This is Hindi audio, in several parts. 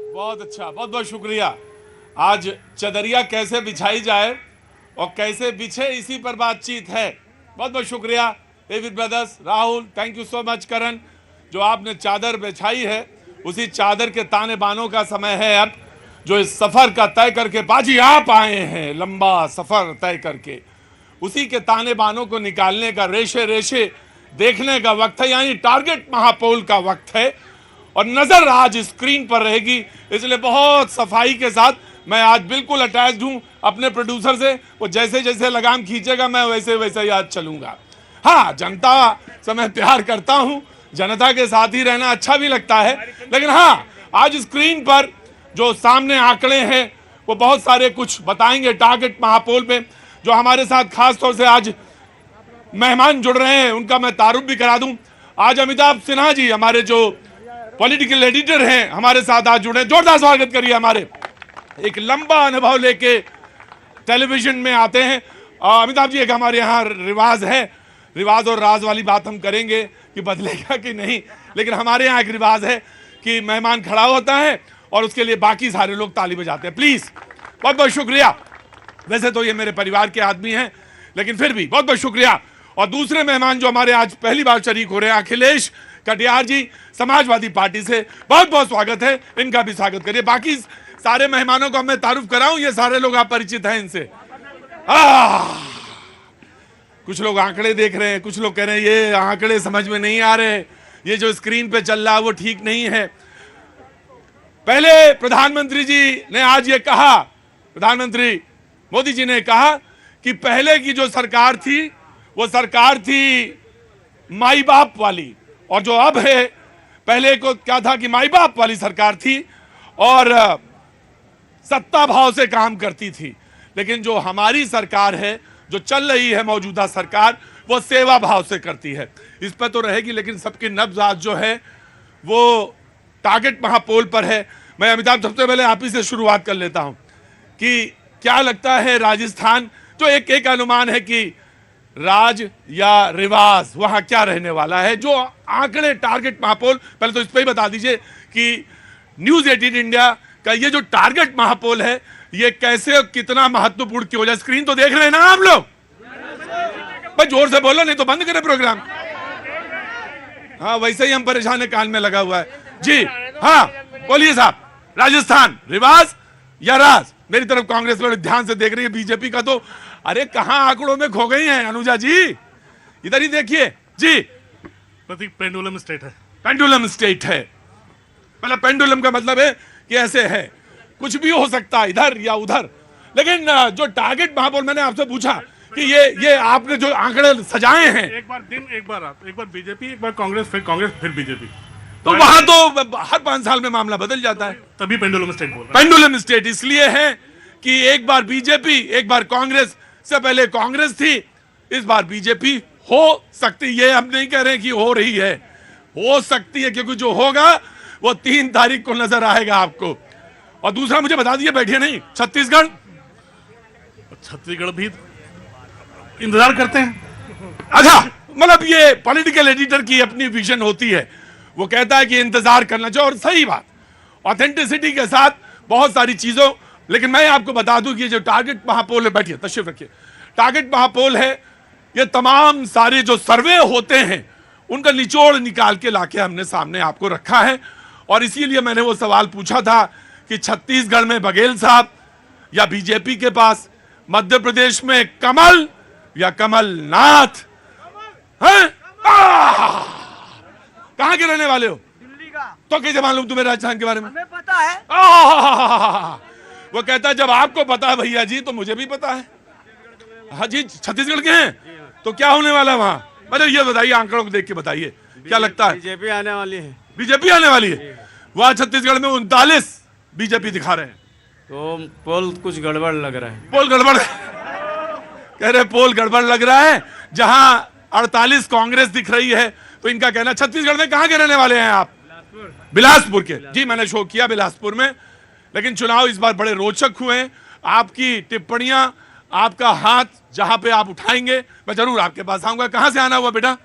बहुत अच्छा, बहुत बहुत शुक्रिया। आज चदरिया कैसे बिछाई जाए और कैसे बिछे, इसी पर बातचीत है। बहुत बहुत शुक्रिया David brothers, Rahul, thank you so much. Karan, जो आपने चादर बिछाई है उसी चादर के ताने बानों का समय है अब, जो इस सफर का तय करके बाजी आप आए हैं, लंबा सफर तय करके, उसी के ताने बानों को निकालने का, रेशे रेशे देखने का वक्त है, यानी टारगेट महापोल का वक्त है। और नजर आज स्क्रीन पर रहेगी, इसलिए बहुत सफाई के साथ मैं आज बिल्कुल अटैच्ड हूं अपने प्रोड्यूसर से। वो जैसे जैसे लगाम खींचेगा मैं वैसे वैसे ही आज चलूंगा। हाँ, जनता से मैं प्यार करता हूं, जनता के साथ ही रहना अच्छा भी लगता है, लेकिन हाँ, आज स्क्रीन पर जो सामने आंकड़े हैं वो बहुत सारे कुछ बताएंगे टारगेट महापोल पे। जो हमारे साथ खास तौर से आज मेहमान जुड़ रहे हैं उनका मैं तारुफ भी करा दूं। आज अमिताभ सिन्हा जी, हमारे जो पॉलिटिकल एडिटर हैं, हमारे साथ आज जुड़े। जोरदार स्वागत करिए। हमारे एक लंबा अनुभव लेके टेलीविजन में आते हैं अमिताभ जी। एक हमारे यहाँ रिवाज है, रिवाज और राज वाली बात हम करेंगे कि बदलेगा कि नहीं, लेकिन हमारे यहाँ एक रिवाज है कि मेहमान खड़ा होता है और उसके लिए बाकी सारे लोग ताली बजाते हैं। प्लीज, बहुत बहुत शुक्रिया। वैसे तो ये मेरे परिवार के आदमी हैं, लेकिन फिर भी बहुत बहुत शुक्रिया। और दूसरे मेहमान जो हमारे आज पहली बार शरीक हो रहे हैं, अखिलेश कटियार जी, समाजवादी पार्टी से, बहुत बहुत स्वागत है, इनका भी स्वागत करिए। बाकी सारे मेहमानों को मैं तारुफ कराऊं, ये सारे लोग आप परिचित हैं इनसे। कुछ लोग आंकड़े देख रहे हैं, कुछ लोग कह रहे हैं ये आंकड़े समझ में नहीं आ रहे, ये जो स्क्रीन पे चल रहा है वो ठीक नहीं है। पहले प्रधानमंत्री जी ने आज ये कहा, प्रधानमंत्री मोदी जी ने कहा कि पहले की जो सरकार थी वो सरकार थी माई बाप वाली, और जो अब है, पहले को क्या था कि माई बाप वाली सरकार थी और सत्ता भाव से काम करती थी, लेकिन जो हमारी सरकार है, जो चल रही है मौजूदा सरकार, वो सेवा भाव से करती है। इस पर तो रहेगी, लेकिन सबकी नब्ज आज जो है वो टारगेट महापोल पर है। मैं अमिताभ सबसे पहले आप ही से शुरुआत कर लेता हूं कि क्या लगता है राजस्थान, जो एक अनुमान है कि राज या रिवाज वहां क्या रहने वाला है, जो आंकड़े टारगेट महापोल, पहले तो इस पर ही बता दीजिए कि न्यूज 18 इंडिया का ये जो टारगेट महापोल है ये कैसे और कितना महत्वपूर्ण क्यों हो जाए। स्क्रीन तो देख रहे हैं ना आप लोग, भाई जोर से बोलो नहीं तो बंद करें प्रोग्राम। हाँ, वैसे ही हम परेशान है, कान में लगा हुआ है जी। हाँ बोलिए साहब, राजस्थान रिवाज या राज? मेरी तरफ कांग्रेस वाले ध्यान से देख रही है, बीजेपी का तो अरे कहां आंकड़ों में खो गई हैं अनुजा जी, इधर ही देखिए जी। प्रतीक, पेंडुलम स्टेट है। पेंडुलम स्टेट है, मतलब पेंडुलम का मतलब है कि ऐसे है, कुछ भी हो सकता है इधर या उधर। लेकिन जो टारगेट महापोल, मैंने आपसे पूछा कि ये आपने जो आंकड़े सजाए हैं, एक बार दिन, एक बार रात, एक बार बीजेपी, एक बार कांग्रेस, फिर बीजेपी, तो वहां तो हर 5 साल में मामला बदल जाता है। तभी पेंडुलम स्टेट बोल रहा है। पेंडुलम स्टेट इसलिए है कि एक बार बीजेपी, एक बार कांग्रेस, से पहले कांग्रेस थी, इस बार बीजेपी हो सकती, ये हम नहीं कह रहे कि हो रही है, हो सकती है, क्योंकि जो होगा वो 3 तारीख को नजर आएगा आपको। और दूसरा मुझे बता दिए, बैठिए नहीं, छत्तीसगढ़ भी इंतजार करते हैं। अच्छा, मतलब ये पॉलिटिकल एडिटर की अपनी विजन होती है, वो कहता है कि इंतजार करना चाहिए, और सही बात, ऑथेंटिसिटी के साथ बहुत सारी चीजों। लेकिन मैं आपको बता दूं कि जो टारगेट महापोल है, बैठिए तशरीफ रखिए, टारगेट महापोल है, ये तमाम सारे जो सर्वे होते हैं उनका निचोड़ निकाल के लाके हमने सामने आपको रखा है। और इसीलिए मैंने वो सवाल पूछा था कि छत्तीसगढ़ में बघेल साहब या बीजेपी के पास, मध्य प्रदेश में कमल या कमलनाथ हैं? कहां के रहने वाले हो? दिल्ली का। तो कैसे मालूम तुम्हें राजस्थान के बारे में? हमें पता है। वो कहता है जब आपको पता है भैया जी तो मुझे भी पता है। हाँ जी, छत्तीसगढ़ के हैं, तो क्या होने वाला है वहां? मतलब ये बताइए, आंकड़ों को देख के बताइए, क्या लगता है? बीजेपी आने वाली है। बीजेपी आने वाली है? वहां छत्तीसगढ़ में 39 बीजेपी दिखा रहे हैं, तो पोल कुछ गड़बड़ लग रहा है। पोल गड़बड़ कह रहे, पोल गड़बड़ लग रहा है। जहां 48 कांग्रेस दिख रही है, तो इनका कहना, छत्तीसगढ़ में कहां के रहने वाले हैं आप? बिलासपुर के। जी, मैंने शो किया बिलासपुर में, लेकिन चुनाव इस बार बड़े रोचक हुए। आपकी टिप्पणियां, आपका हाथ जहां पे आप उठाएंगे मैं जरूर आपके पास आऊंगा। कहां से आना हुआ बेटा?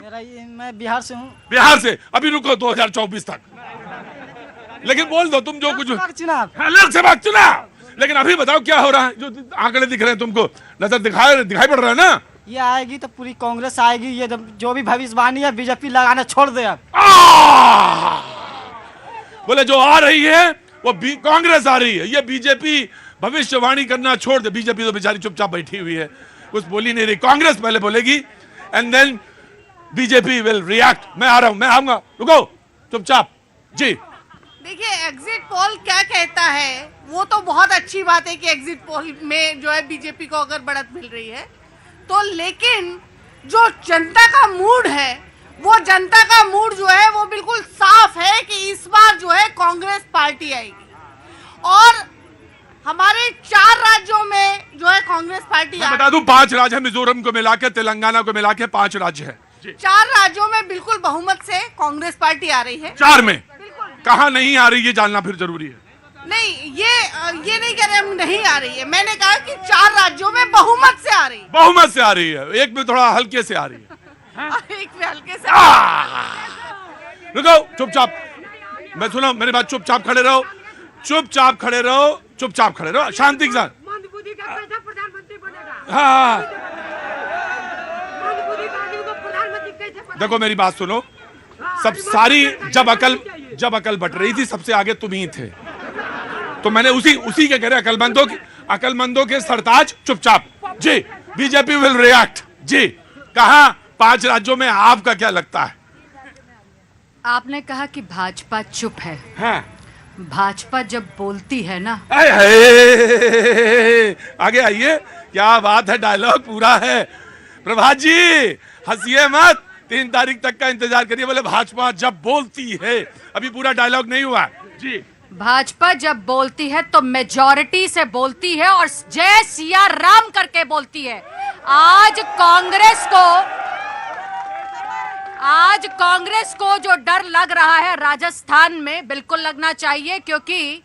मैं बिहार से हूँ। बिहार से? अभी रुको 2024 तक। लेकिन बोल दो तुम जो कुछ चुनाव हाँ, लोग सभा चुनाव। लेकिन अभी बताओ क्या हो रहा है, जो आंकड़े दिख रहे हैं तुमको नजर दिखाई पड़ रहा है ना। ये आएगी तो पूरी कांग्रेस आएगी, ये जो भी भविष्यवाणी है बीजेपी लगाना छोड़ दे अब। बोले जो आ रही है वो कांग्रेस आ रही है, ये बीजेपी भविष्यवाणी करना छोड़ दे। बीजेपी तो बेचारी चुपचाप बैठी हुई है, कुछ बोली नहीं रही। कांग्रेस पहले बोलेगी and then BJP will react. मैं आ रहा हूं, मैं आऊंगा, रुको चुपचाप जी। देखिए एग्जिट पोल क्या कहता है, वो तो बहुत अच्छी बात है कि एग्जिट पोल में जो है बीजेपी को अगर बढ़त मिल रही है तो, लेकिन जो जनता का मूड है, वो जनता का मूड जो है वो बिल्कुल साफ है कि इस बार जो है कांग्रेस पार्टी आएगी। और हमारे 4 राज्यों में जो है कांग्रेस पार्टी मैं बता दूं 5 राज्य है, मिजोरम को मिला के, तेलंगाना को मिला के 5 राज्य है। 4 राज्यों में बिल्कुल बहुमत से कांग्रेस पार्टी आ रही है। 4 में कहाँ नहीं आ रही, ये जानना फिर जरूरी है। नहीं, ये नहीं कह रहे हम नहीं आ रही है, मैंने कहा कि 4 राज्यों में बहुमत से आ रही है। बहुमत से आ रही है, एक में थोड़ा हल्के से आ रही है। एक में हल्के से रुको चुपचाप, मैं सुनो मेरी बात, चुपचाप खड़े रहो, चुपचाप खड़े रहो, चुपचाप खड़े रहो, शांति के साथ। हाँ देखो मेरी बात सुनो, सब सारी जब अकल बट रही थी सबसे आगे तुम ही थे, तो मैंने उसी के कह रहे अकलमंदों के सरताज चुपचाप जी। बीजेपी विल रिएक्ट जी। कहा 5 राज्यों में आपका क्या लगता है? आपने कहा कि भाजपा चुप है। हाँ। भाजपा जब बोलती है ना, आगे आइए, क्या बात है, डायलॉग पूरा है। प्रभात जी हंसिए मत, 3 तारीख तक का इंतजार करिए। बोले भाजपा जब बोलती है, अभी पूरा डायलॉग नहीं हुआ जी। भाजपा जब बोलती है तो मेजॉरिटी से बोलती है और जय सिया राम करके बोलती है। आज कांग्रेस को जो डर लग रहा है राजस्थान में, बिल्कुल लगना चाहिए, क्योंकि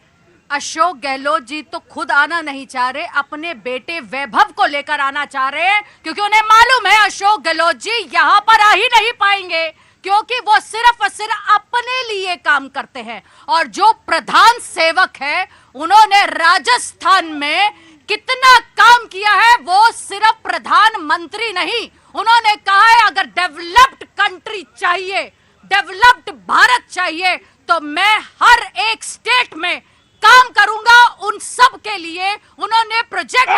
अशोक गहलोत जी तो खुद आना नहीं चाह रहे, अपने बेटे वैभव को लेकर आना चाह रहे हैं, क्योंकि उन्हें मालूम है अशोक गहलोत जी यहां पर आ ही नहीं पाएंगे, क्योंकि वो सिर्फ और सिर्फ अपने लिए काम करते हैं। और जो प्रधान सेवक है, उन्होंने राजस्थान में कितना काम किया है, वो सिर्फ प्रधानमंत्री नहीं, उन्होंने कहा है अगर डेवलप्ड कंट्री चाहिए, डेवलप्ड भारत चाहिए, तो मैं हर एक स्टेट में काम करूंगा उन सब के लिए। उन्होंने प्रोजेक्ट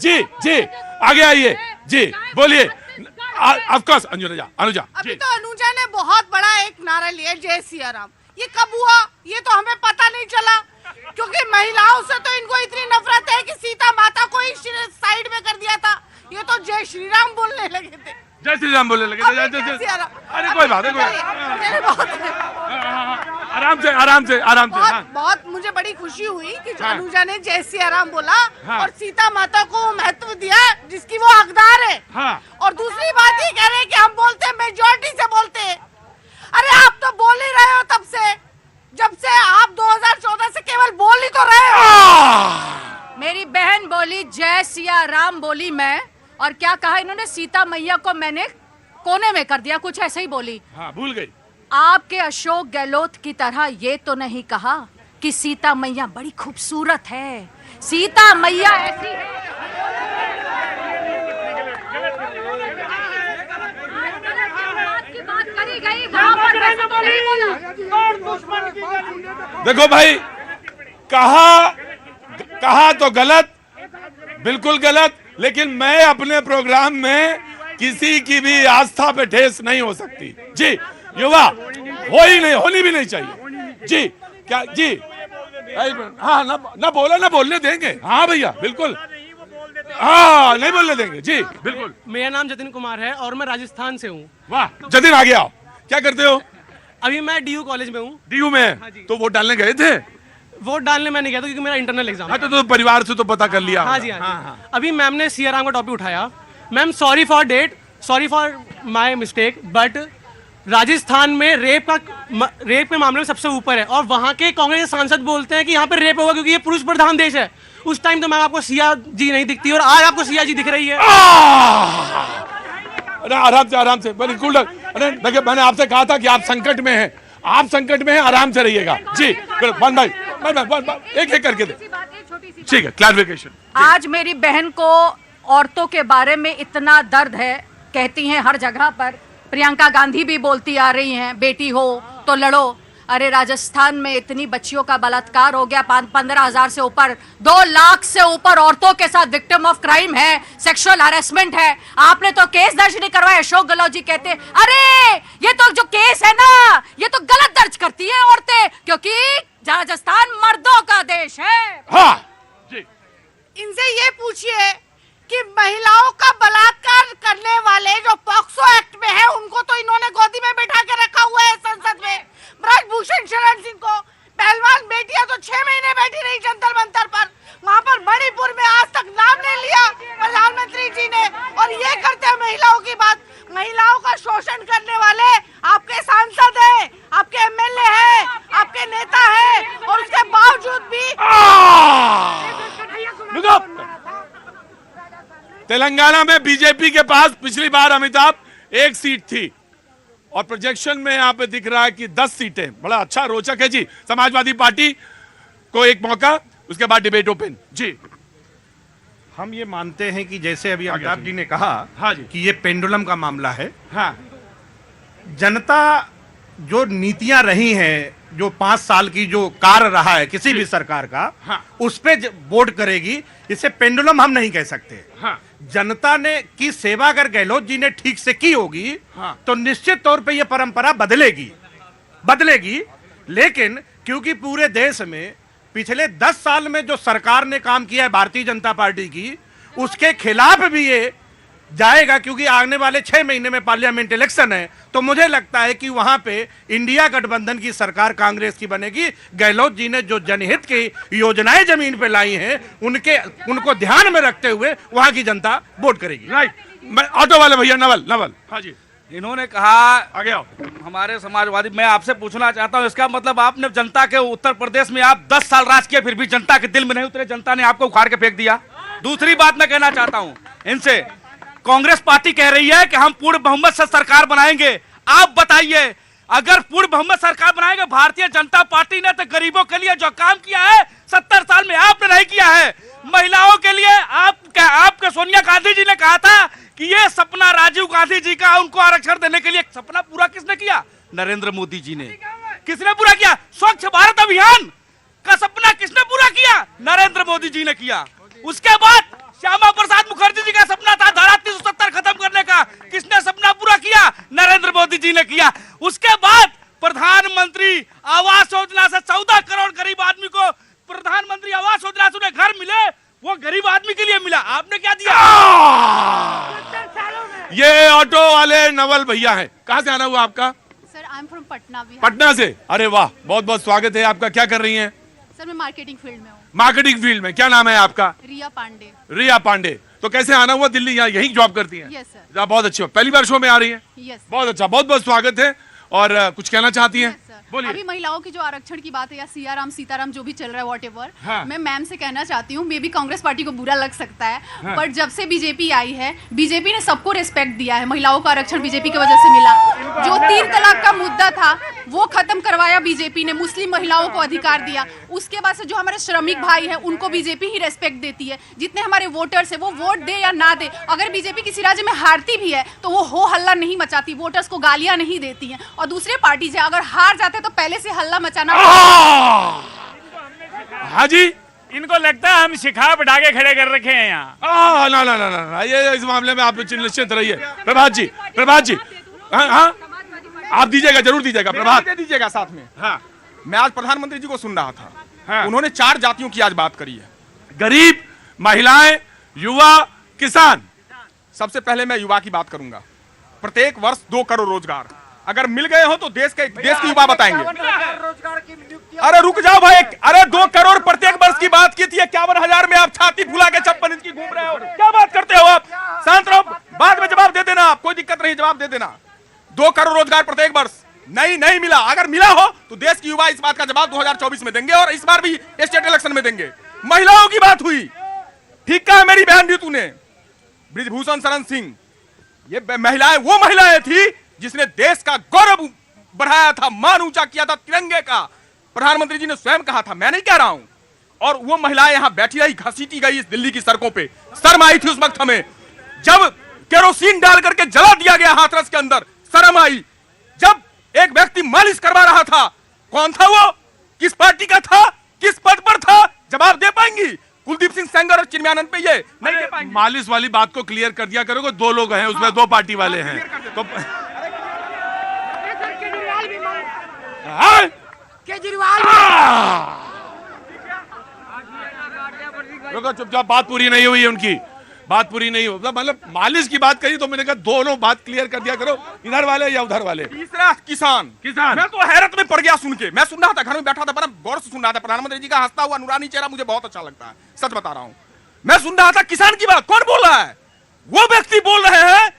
जी आगे आइए जी, बोलिए। ऑफ कोर्स अनुजा अभी तो अनुजा ने बहुत बड़ा एक नारा लिया, जय सिया राम। ये कब हुआ ये तो हमें पता नहीं चला, क्योंकि महिलाओं से तो इनको इतनी नफरत है कि सीता माता को ही साइड में कर दिया था, ये तो जय श्री राम बोलने लगे थे। जय श्री राम बोलने लगे थे। अरे कोई बात है, आराम से बहुत मुझे बड़ी खुशी हुई कि अनुजा ने जय सिया राम बोला और सीता माता को महत्व दिया जिसकी वो हकदार है। और दूसरी बात ये कह रहे हैं कि हम बोलते हैं मेजॉरिटी से बोलते हैं। अरे आप तो बोल ही रहे हो तब से, जब से आप 2014 से केवल बोल ही तो रहे हो। मेरी बहन बोली जय सिया राम बोली मैं, और क्या कहा इन्होंने, सीता मैया को मैंने कोने में कर दिया, कुछ ऐसे ही बोली। हाँ, भूल गई। आपके अशोक गहलोत की तरह ये तो नहीं कहा कि सीता मैया बड़ी खूबसूरत है, सीता मैया ऐसी है। बात करी गई, देखो भाई, कहा तो गलत, बिल्कुल गलत, लेकिन मैं अपने प्रोग्राम में किसी की भी आस्था पे ठेस नहीं हो सकती जी। युवा होनी भी नहीं चाहिए जी। क्या जी? हाँ, ना बोला ना बोलने देंगे। हाँ भैया बिल्कुल, हाँ नहीं बोलने देंगे जी, बिल्कुल। मेरा नाम जतिन कुमार है और मैं राजस्थान से हूँ। वाह जतिन, आगे आओ। क्या करते हो? अभी मैं डीयू कॉलेज में हूँ। डीयू में? हाँ जी। तो वोट डालने गए थे? वोट डालने में नहीं गया था क्योंकि मेरा इंटरनल एग्जाम। हाँ तो परिवार से तो पता कर लिया। हाँ जी, हाँ। अभी मैम ने सिया राम का टॉपिक उठाया। Ma'am sorry for my mistake, but Rajasthan में रेप के मामले में सबसे ऊपर है, और वहाँ के कांग्रेस के सांसद बोलते हैं कि यहाँ पे रेप होगा क्योंकि ये पुरुष प्रधान देश है। उस टाइम तो मैम आपको सिया जी नहीं दिखती, और आज आपको सिया जी दिख रही है। अरे आराम से बिल्कुल। अरे देखिए, मैंने आपसे कहा था कि आप संकट में हैं, आप संकट में हैं, आराम से रहिएगा जी। वन भाई एक एक करके दे, ठीक है, क्लैरिफिकेशन। आज मेरी बहन को औरतों के बारे में इतना दर्द है, कहती हैं हर जगह पर, प्रियंका गांधी भी बोलती आ रही हैं, बेटी हो तो लड़ो। अरे राजस्थान में इतनी बच्चियों का बलात्कार हो गया, 15,000 से ऊपर, 2 लाख से ऊपर औरतों के साथ विक्टिम ऑफ क्राइम है, सेक्सुअल हैरेसमेंट है। आपने तो केस दर्ज नहीं करवाया। अशोक गहलोत जी कहते हैं अरे ये तो जो केस है ना, ये तो गलत दर्ज करती है औरतें, क्योंकि राजस्थान मर्दों का देश है। हाँ जी, इनसे ये पूछिए कि महिलाओं का बलात्कार करने वाले जो पॉक्सो एक्ट में है, उनको तो इन्होंने गोदी में बैठा के रखा हुआ है संसद में। ब्रजभूषण शरण सिंह को, पहलवान बेटियां तो 6 महीने बैठी रही जंतर मंतर पर, वहां पर मणिपुर में आज तक नाम नहीं लिया प्रधानमंत्री जी ने, और ये करते हैं महिलाओं की बात। महिलाओं का शोषण करने वाले आपके सांसद हैं, आपके एमएलए हैं, आपके नेता हैं, और उसके बावजूद भी तेलंगाना में बीजेपी के पास पिछली बार अमिताभ 1 सीट थी, और प्रोजेक्शन में यहाँ पे दिख रहा है कि 10 सीटें। बड़ा अच्छा रोचक है जी। समाजवादी पार्टी को एक मौका, उसके बाद डिबेट ओपन जी। हम ये मानते हैं कि जैसे अभी अमिताभ जी ने कहा, हाँ जी, कि ये पेंडुलम का मामला है। हाँ, जनता जो नीतियां रही हैं, जो 5 साल की जो कार्य रहा है किसी भी सरकार का, हाँ, उस पे वोट करेगी। इसे पेंडुलम हम नहीं कह सकते। हाँ, जनता ने की सेवा अगर गहलोत जी ने ठीक से की होगी, हाँ, तो निश्चित तौर पे ये परंपरा बदलेगी। लेकिन क्योंकि पूरे देश में पिछले 10 साल में जो सरकार ने काम किया है भारतीय जनता पार्टी की, उसके खिलाफ भी ये जाएगा, क्योंकि आने वाले 6 महीने में पार्लियामेंट इलेक्शन है। तो मुझे लगता है कि वहां पे इंडिया गठबंधन की सरकार कांग्रेस की बनेगी। गहलोत जी ने जो जनहित की योजनाएं जमीन पे लाई हैं, उनको ध्यान में रखते हुए वहां की जनता वोट करेगी। राइट। मैं ऑटो वाले भैया नवल, हाँ जी, इन्होंने कहा आगे आओ। हमारे समाजवादी, मैं आपसे पूछना चाहता हूं, इसका मतलब आपने जनता के, उत्तर प्रदेश में आप 10 साल राज किए, फिर भी जनता के दिल में नहीं उतरे, जनता ने आपको उखाड़ के फेंक दिया। दूसरी बात मैं कहना चाहता हूं इनसे, कांग्रेस पार्टी कह रही है कि हम पूर्ण बहुमत से सरकार बनाएंगे। आप बताइए, अगर पूर्ण बहुमत सरकार बनाएंगे, भारतीय जनता पार्टी ने तो गरीबों के लिए जो काम किया है 70 साल में आपने नहीं किया है। महिलाओं के लिए आपके सोनिया गांधी जी ने कहा था कि ये सपना राजीव गांधी जी का, उनको आरक्षण देने के लिए, सपना पूरा किसने किया? नरेंद्र मोदी जी ने। किसने पूरा किया? स्वच्छ भारत अभियान का सपना किसने पूरा किया? नरेंद्र मोदी जी ने किया। उसके बाद श्यामा प्रसाद मुखर्जी जी का सपना था धारा 370 खत्म करने का, किसने सपना पूरा किया? नरेंद्र मोदी जी ने किया। उसके बाद प्रधानमंत्री आवास योजना से 14 करोड़ गरीब आदमी को प्रधानमंत्री आवास योजना से उन्हें घर मिले, वो गरीब आदमी के लिए मिला। आपने क्या दिया? ये ऑटो वाले नवल भैया हैं। कहाँ से आना हुआ आपका? Sir I am from Patna भी। पटना से? अरे वाह, बहुत बहुत स्वागत है आपका। क्या कर रही हैं? सर मैं मार्केटिंग फील्ड में हूँ। मार्केटिंग फील्ड में। क्या नाम है आपका? रिया पांडे। रिया पांडे। तो कैसे आना हुआ दिल्ली? यहाँ यही जॉब करती हैं? Yes sir. बहुत अच्छी बात। पहली बार शो में आ रही है? यस। बहुत अच्छा, बहुत बहुत स्वागत है। और कुछ कहना चाहती हैं? बोलिए। अभी महिलाओं की जो आरक्षण की बात है, या सियाराम सीताराम जो भी चल रहा है, व्हाटएवर, हाँ। मैं मैम से कहना चाहती हूँ, मे बी कांग्रेस पार्टी को बुरा लग सकता है, हाँ। पर जब से बीजेपी आई है, बीजेपी ने सबको रिस्पेक्ट दिया है। महिलाओं का आरक्षण बीजेपी की वजह से मिला। जो 3 तलाक का मुद्दा था वो खत्म करवाया बीजेपी ने, मुस्लिम महिलाओं को अधिकार दिया। उसके बाद से जो हमारे श्रमिक भाई है, उनको बीजेपी ही रेस्पेक्ट देती है। जितने हमारे वोटर्स है, वो वोट दे या ना दे, अगर बीजेपी किसी राज्य में हारती भी है तो वो हो हल्ला नहीं मचाती, वोटर्स को गालियां नहीं देती है। और दूसरे पार्टी से अगर हार जाते तो पहले से हल्ला मचाना। हाँ जी, इनको लगता है हम शिखा बढ़ा के खड़े कर रखे हैं यहाँ। ना, ये इस मामले में आप निश्चित रहिए। प्रभात जी, हाँ, आप दीजिएगा, जरूर दीजिएगा। प्रभात दीजिएगा साथ में। हाँ, मैं आज प्रधानमंत्री जी को सुन रहा था। हाँ। उन्होंने 4 जातियों की आज बात करी है, गरीब, महिलाएं, युवा, किसान। सबसे पहले मैं युवा की बात करूंगा। प्रत्येक वर्ष 2 करोड़ रोजगार अगर मिल गए हो तो देश के युवा बताएंगे। अरे रुक जाओ भाई, अरे 2 करोड़ प्रत्येक वर्ष की बात की थी, 51,000 में आप छाती फुला के 56 इंच की घूम रहे हो। क्या बात करते हो आप? शांत रहो, बाद में जवाब दे देना, आप कोई दिक्कत नहीं, जवाब दे देना। 2 करोड़ रोजगार प्रत्येक वर्ष नहीं मिला। अगर मिला हो तो देश की युवा इस बात का जवाब 2024 में देंगे, और इस बार भी स्टेट इलेक्शन में देंगे। महिलाओं की बात हुई, ठीक कहा मेरी बहन ऋतु ने। ब्रिजभूषण शरण सिंह, ये महिलाएं वो महिलाएं थी जिसने देश का गौरव बढ़ाया था, मान ऊंचा किया था तिरंगे का। प्रधानमंत्री जी ने स्वयं कहा था, मैं नहीं कह रहा हूं। और वो महिलाएं यहां बैठी रही, घसीटी गई इस दिल्ली की सड़कों पे। शर्म आई थी उस वक्त हमें, जब केरोसिन डाल करके जला दिया गया हाथरस के अंदर। शर्म आई जब एक व्यक्ति मालिश करवा रहा था। कौन था वो, किस पार्टी का था, किस पद पर था, जवाब दे पाएंगी? कुलदीप सिंह सेंगर और चिन्मयानंद पे ये नहीं दे पाएंगे। मालिश वाली बात को क्लियर कर दिया करो, दो लोग हैं उसमें, दो पार्टी वाले हैं तो केजरीवाल रुको, चुपचाप, बात पूरी नहीं हुई है उनकी, बात पूरी नहीं हुई। मतलब मालिश की बात करी तो मैंने कहा दोनों बात क्लियर कर दिया करो, इधर वाले या उधर वाले। तीसरा किसान, मैं तो हैरत में पड़ गया सुन के। मैं सुन रहा था, घर में बैठा था, बड़ा गौर से सुन रहा था। प्रधानमंत्री जी का हंसता हुआ नूरानी चेहरा मुझे बहुत अच्छा लगता है, सच बता रहा हूं। मैं सुन रहा था किसान की बात। कौन बोल रहा है? वो व्यक्ति बोल रहे हैं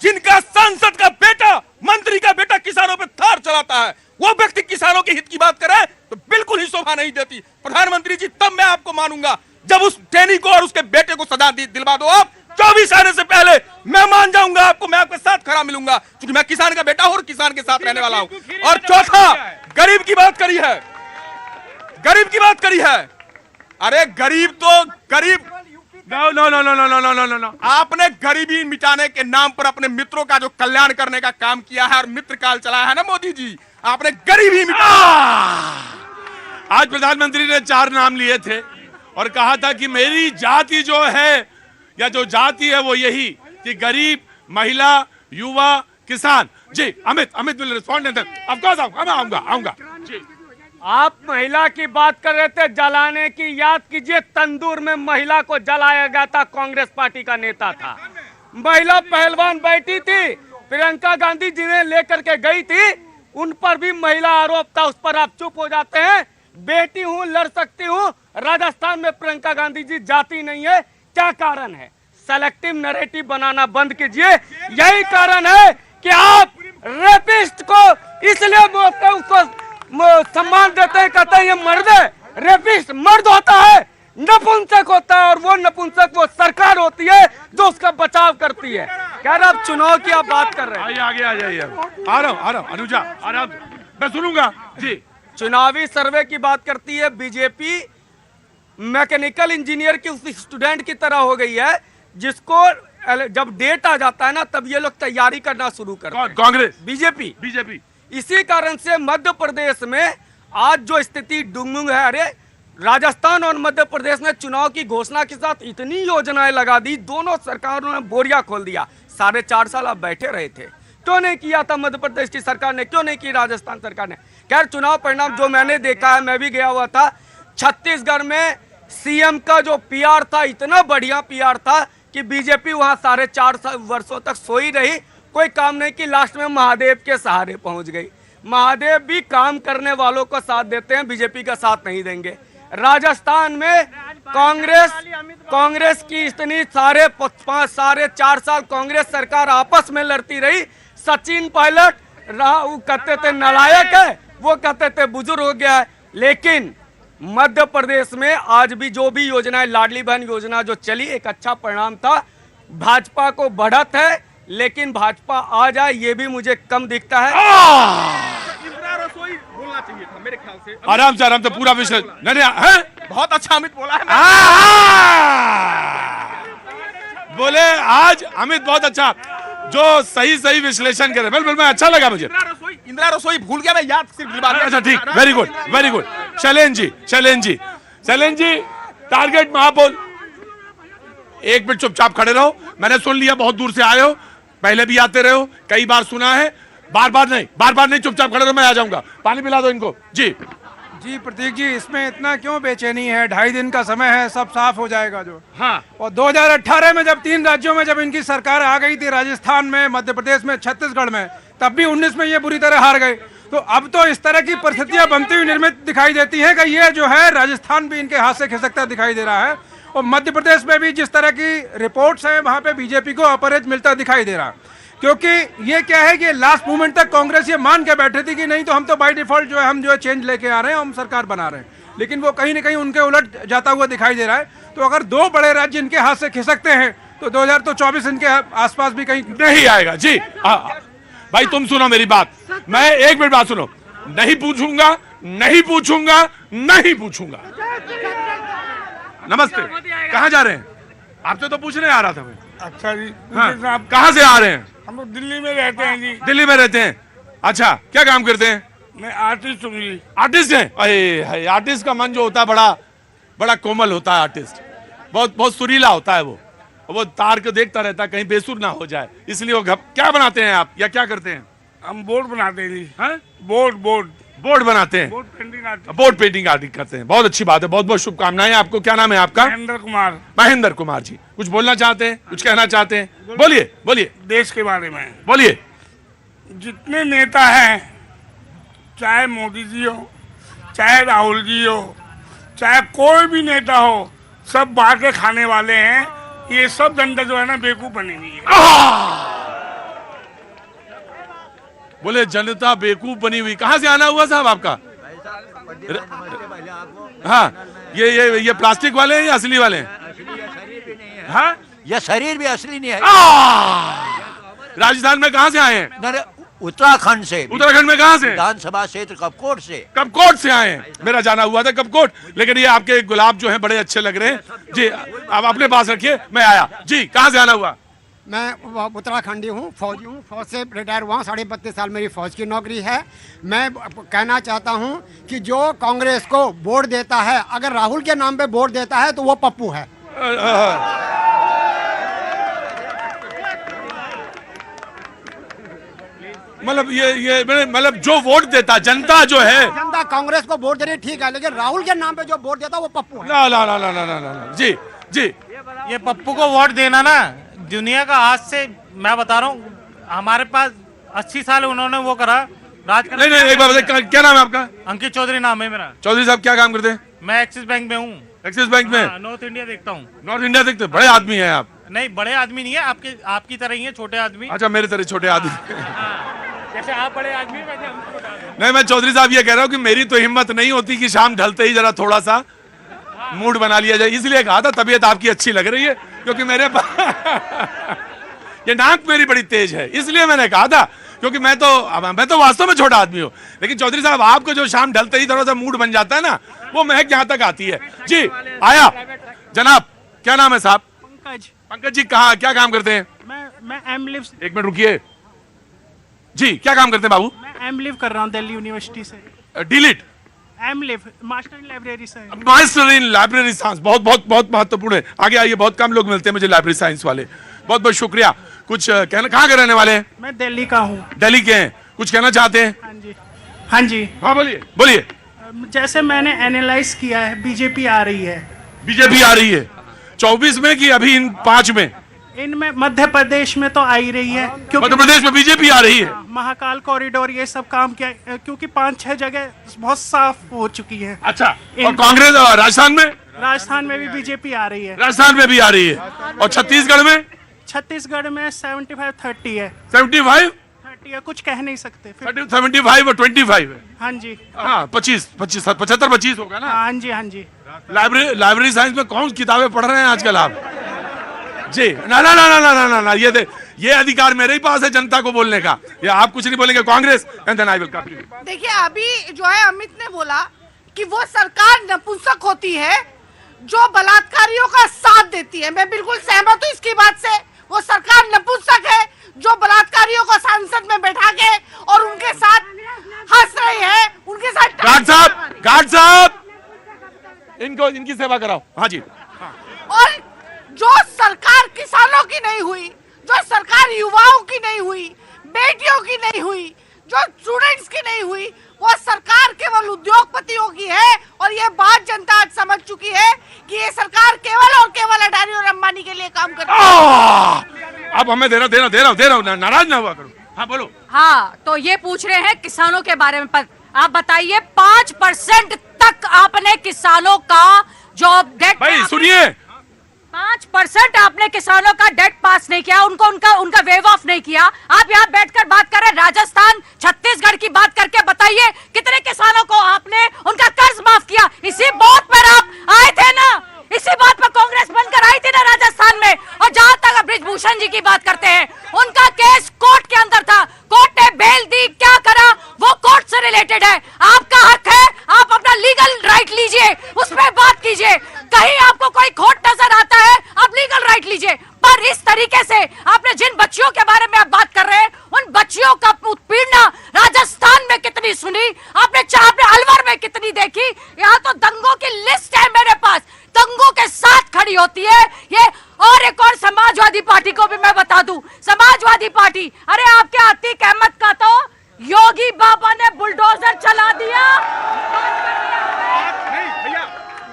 जिनका सांसद का बेटा, मंत्री का बेटा किसानों पर थार चलाता है। वो व्यक्ति किसानों के हित की बात करे तो बिल्कुल ही शोभा नहीं देती। प्रधानमंत्री जी, तब मैं आपको मानूंगा जब उस टेनी को और उसके बेटे को सजा दिलवा दो आप। 24 आने से पहले मैं मान जाऊंगा आपको, मैं आपके साथ खड़ा मिलूंगा, क्योंकि मैं किसान का बेटा हूं और किसान के साथ रहने वाला हूं। और चौथा, गरीब की बात करी है, गरीब की बात करी है। अरे गरीब तो गरीब, no no no no no no no no no, आपने गरीबी मिटाने के नाम पर अपने मित्रों का जो कल्याण करने का काम किया है और मित्र काल चलाया है ना मोदी जी, आपने गरीबी मिटा। आज प्रधानमंत्री ने 4 नाम लिए थे और कहा था कि मेरी जाति जो है या जो जाति है वो यही कि गरीब, महिला, युवा, किसान। जी Amit will respond and of course आऊंगा जी। आप महिला की बात कर रहे थे, जलाने की, याद कीजिए तंदूर में महिला को जलाया गया था, कांग्रेस पार्टी का नेता था। महिला पहलवान बैठी थी, प्रियंका गांधी जिन्हें लेकर के गई थी, उन पर भी महिला आरोप था, उस पर आप चुप हो जाते हैं। बेटी हूं, लड़ सकती हूं। राजस्थान में प्रियंका गांधी जी जाती नहीं है, क्या कारण है? सेलेक्टिव नैरेटिव बनाना बंद कीजिए। यही कारण है कि आप रेपिस्ट को इसलिए उसको सम्मान देते हैं, कहते हैं ये मर्द है। रेपिस्ट मर्द होता है, नपुंसक होता है, और वो नपुंसक वो सरकार होती है जो उसका बचाव करती है। कह रहे आप चुनाव की आप बात कर रहे हैं, आगे आ जाइए। आ रहा हूं अनुजा, आ रहा हूं, मैं सुनूंगा जी। चुनावी सर्वे की बात करती है बीजेपी। मैकेनिकल इंजीनियर की उस स्टूडेंट की तरह हो गई है जिसको जब डेट आ जाता है ना तब ये लोग तैयारी करना शुरू करते हैं। कांग्रेस, बीजेपी। इसी कारण से मध्य प्रदेश में आज जो स्थिति डुंगमुंग है, अरे राजस्थान और मध्य प्रदेश में चुनाव की घोषणा के साथ इतनी योजनाएं लगा दी, दोनों सरकारों ने बोरिया खोल दिया। 4.5 साल आप बैठे रहे थे, क्यों नहीं किया था मध्य प्रदेश की सरकार ने, क्यों नहीं की राजस्थान सरकार ने? खैर, चुनाव परिणाम जो मैंने देखा है, मैं भी गया हुआ था, छत्तीसगढ़ में सीएम का जो पीआर था, इतना बढ़िया पीआर था कि बीजेपी वहां 4.5 वर्षों तक सोई रही, कोई काम नहीं की, लास्ट में महादेव के सहारे पहुंच गई। महादेव भी काम करने वालों को साथ देते हैं, बीजेपी का साथ नहीं देंगे। राजस्थान में कांग्रेस की इतनी 4.5 साल कांग्रेस सरकार आपस में लड़ती रही। सचिन पायलट रहा, वो कहते थे नालायक है, वो कहते थे बुजुर्ग हो गया है। लेकिन मध्य प्रदेश में आज भी जो भी योजनाएं, लाडली बहन योजना जो चली, एक अच्छा परिणाम था। भाजपा को बढ़त है, लेकिन भाजपा आ जाए ये भी मुझे कम दिखता है। इंदिरा रसोई बोलना चाहिए था मेरे ख्याल से। आराम से पूरा विषय बहुत अच्छा अमित बोला है। बोले आज अमित बहुत अच्छा, जो सही विश्लेषण करे। बिल्कुल, मैं अच्छा लगा मुझे। इंदिरा रसोई भूल गया मैं, याद सिर्फ दिलवा दिया। अच्छा ठीक, वेरी गुड। शैलेन जी टारगेट महापौर, 1 मिनट चुपचाप खड़े रहो। मैंने सुन लिया, बहुत दूर से आए हो, पहले भी आते रहे हो, कई बार सुना है। बार बार नहीं, चुपचाप खड़े रहो, मैं आ जाऊंगा। पानी पिला दो इनको जी। प्रतीक जी, इसमें इतना क्यों बेचैनी है? 2.5 दिन का समय है, सब साफ हो जाएगा जो। हाँ, और 2018 में जब 3 राज्यों में जब इनकी सरकार आ गई थी, राजस्थान में, मध्य प्रदेश में, छत्तीसगढ़ में, तब भी 19 में ये बुरी तरह हार गए। तो अब तो इस तरह की परिस्थितियां बनती हुई निर्मित दिखाई देती है कि ये जो है राजस्थान भी इनके हाथ से खिसकता दिखाई दे रहा है। और मध्य प्रदेश में भी जिस तरह की रिपोर्ट्स हैं, वहां पे बीजेपी को अपराजित मिलता दिखाई दे रहा। क्योंकि ये क्या है कि लास्ट मोमेंट तक कांग्रेस ये मान के बैठे थी कि नहीं तो हम तो बाय डिफॉल्ट जो है हम जो है चेंज लेके आ रहे हैं, हम सरकार बना रहे हैं। लेकिन वो कहीं ना कहीं उनके उलट जाता हुआ दिखाई दे रहा है। तो अगर 2 बड़े राज्य इनके हाथ से खिसकते हैं तो 2024 इनके आसपास भी कहीं नहीं आएगा जी। भाई तुम सुनो मेरी बात, मैं एक मिनट बात सुनो, नहीं पूछूंगा, नहीं पूछूंगा, नहीं पूछूंगा। नमस्ते, कहाँ जा रहे हैं? आपसे तो पूछने आ रहा था मैं। अच्छा जी, हाँ, कहाँ से आ रहे हैं? हम लोग दिल्ली में रहते हैं जी। दिल्ली में रहते हैं, अच्छा क्या काम करते हैं? मैं आर्टिस्ट हूँ जी। आर्टिस्ट हैं? अरे आर्टिस्ट का मन जो होता है बड़ा कोमल होता है। आर्टिस्ट बहुत सुरीला होता है। वो तार को देखता रहता है कहीं बेसुर ना हो जाए, इसलिए वो क्या बनाते हैं आप या क्या करते हैं? हम बोर्ड बनाते हैं जी। हैं? बोर्ड बनाते हैं, board painting artist. Board painting artist करते हैं। बहुत अच्छी बात है, बहुत बहुत शुभकामनाएं आपको। क्या नाम है आपका? महेंद्र कुमार जी। कुछ बोलना चाहते हैं, कुछ कहना चाहते हैं? बोलिए। देश के बारे में बोलिए। जितने नेता हैं, चाहे मोदी जी हो, चाहे राहुल जी हो, चाहे कोई भी नेता हो, सब बांट के खाने वाले हैं। ये सब जनता जो है ना बेवकूफ बनी हुई है। बोले जनता बेवकूफ बनी हुई। कहाँ से आना हुआ साहब आपका? हाँ, ये प्लास्टिक वाले हैं या असली वाले हैं? हाँ, ये शरीर भी असली नहीं है। राजस्थान में कहाँ से आए हैं? उत्तराखंड से। उत्तराखंड में कहाँ से? विधानसभा क्षेत्र कपकोट से। कपकोट से आए हैं। मेरा जाना हुआ था कपकोट, लेकिन ये आपके गुलाब जो हैं बड़े अच्छे लग रहे हैं जी। आप अपने पास रखिए, मैं आया जी। कहाँ से आना हुआ? मैं उत्तराखंडी हूँ, फौजी हूँ, फौज से रिटायर हुआ। 32.5 साल मेरी फौज की नौकरी है। मैं कहना चाहता हूँ कि जो कांग्रेस को वोट देता है, अगर राहुल के नाम पे वोट देता है तो वो पप्पू है। मतलब ये मतलब जो वोट देता जनता जो है, जनता कांग्रेस को वोट दे रही ठीक है, लेकिन राहुल के नाम पे जो वोट देता है वो पप्पू है। ना जी। ये पप्पू को वोट देना ना, दुनिया का आज से मैं बता रहा हूँ, हमारे पास 80 साल उन्होंने वो करा राज करा। नहीं, एक बार बताइए, क्या नाम है आपका? अंकित चौधरी नाम है मेरा। चौधरी साहब क्या काम करते हैं? मैं एक्सिस बैंक में हूँ। एक्सिस बैंक में? नॉर्थ इंडिया देखता हूँ। नॉर्थ इंडिया देखते? बड़े आदमी हैं आप। नहीं, बड़े आदमी नहीं है, आपकी तरह ही है, छोटे आदमी। अच्छा, मेरे तरह छोटे आदमी। जैसे आप बड़े आदमी, वैसे हम छोटे आदमी। नहीं, मैं चौधरी साहब ये कह रहा हूँ कि मेरी तो हिम्मत नहीं होती कि शाम ढलते ही जरा थोड़ा सा मूड बना लिया जाए, इसलिए कहा था। तबीयत आपकी अच्छी लग रही है, क्योंकि मेरे ये नाक मेरी बड़ी तेज है, इसलिए मैंने कहा था, क्योंकि मैं तो वास्तव में छोटा आदमी हूँ। लेकिन चौधरी साहब, आपको जो शाम ढलते ही थोड़ा सा मूड बन जाता है ना, वो महक यहाँ तक आती है जी। आया जनाब, क्या नाम है साहब? पंकज जी। कहाँ, क्या काम करते हैं? मैं एमलिव। एक मिनट रुकिए जी, क्या काम करते हैं बाबू? मैं एमलिव कर रहा हूँ दिल्ली यूनिवर्सिटी से। D Lit M Lib, master in library science. Master in library science, बहुत महत्वपूर्ण है। आगे आइए, बहुत कम लोग मिलते हैं मुझे लाइब्रेरी साइंस वाले। बहुत शुक्रिया। कुछ कहना, कहाँ के रहने वाले हैं? मैं दिल्ली का हूँ। दिल्ली के हैं, कुछ कहना चाहते हैं? हाँ जी। हाँ, बोलिए। जैसे मैंने एनालाइज किया है, बीजेपी आ रही है। बीजेपी आ रही है 24 में कि अभी इन 5 में? इनमें मध्य प्रदेश में तो आ ही रही है, क्योंकि मध्य प्रदेश में बीजेपी आ रही है। महाकाल कॉरिडोर ये सब काम किया, क्योंकि 5-6 जगह बहुत साफ हो चुकी है। अच्छा, और कांग्रेस राजस्थान में भी बीजेपी आ रही है। राजस्थान में भी आ रही है। और छत्तीसगढ़ में? छत्तीसगढ़ में 75-30 है। 75-30 है, कुछ कह नहीं सकते। 75 और 25 है। हाँ जी। हाँ, 75-25 होगा ना? हाँ जी। लाइब्रेरी साइंस में कौन किताबें पढ़ रहे हैं आजकल आप जी? ना, ये अधिकार मेरे ही पास है जनता को बोलने का। या आप कुछ नहीं बोलेंगे कांग्रेस? देखिए, अभी जो है अमित ने बोला कि वो सरकार नपुंसक होती है जो बलात्कारियों का साथ देती है। मैं बिल्कुल सहमत हूँ इसकी बात से। वो सरकार नपुंसक है जो बलात्कारियों को संसद में बैठा के और उनके साथ हंस रही है, उनके साथ। गार्ड साहब, इनकी सेवा कराओ। हाँ जी। और जो सरकार किसानों की नहीं हुई, जो सरकार युवाओं की नहीं हुई, बेटियों की नहीं हुई, जो स्टूडेंट्स की नहीं हुई, वो सरकार केवल उद्योगपतियों की है। और ये बात जनता आज समझ चुकी है कि ये सरकार केवल और केवल अडानी और अंबानी के लिए काम करती है। अब हमें दे रहा हूँ, नाराज ना हुआ करो। हाँ, बोलो। हाँ, तो ये पूछ रहे हैं किसानों के बारे में। आप बताइए, 5% तक आपने किसानों का जो डेट, भाई सुनिए, 5% आपने किसानों का डेट पास नहीं किया, उनका वेव ऑफ नहीं किया। आप यहाँ बैठकर बात कर रहे हैं राजस्थान, छत्तीसगढ़ की बात करके बताइए कितने किसानों को आपने उनका कर्ज माफ किया? इसी बात पर आप आए थे ना, इसी बात पर कांग्रेस बनकर आई थी ना राजस्थान में। और जहाँ तक ब्रिजभूषण जी की बात करते हैं, उनका केस कोर्ट के अंदर था, कोर्ट ने लीजिए, उसमें बात कीजिए। कहीं आपको कोई खोट नजर आता है, आप लीगल राइट लीजिए। पर इस तरीके से आपने जिन बच्चियों के बारे में आप बात कर रहे हैं, उन बच्चियों का उत्पीड़न राजस्थान में कितनी सुनी आपने, अलवर में कितनी देखी? यहाँ तो दंगों की लिस्ट है मेरे पास, दंगों के साथ खड़ी होती है ये। और एक और समाजवादी पार्टी को भी मैं बता दूं, समाजवादी पार्टी, अरे आपके अतीक अहमद का तो योगी बाबा ने बुलडोजर चला दिया। नहीं भैया,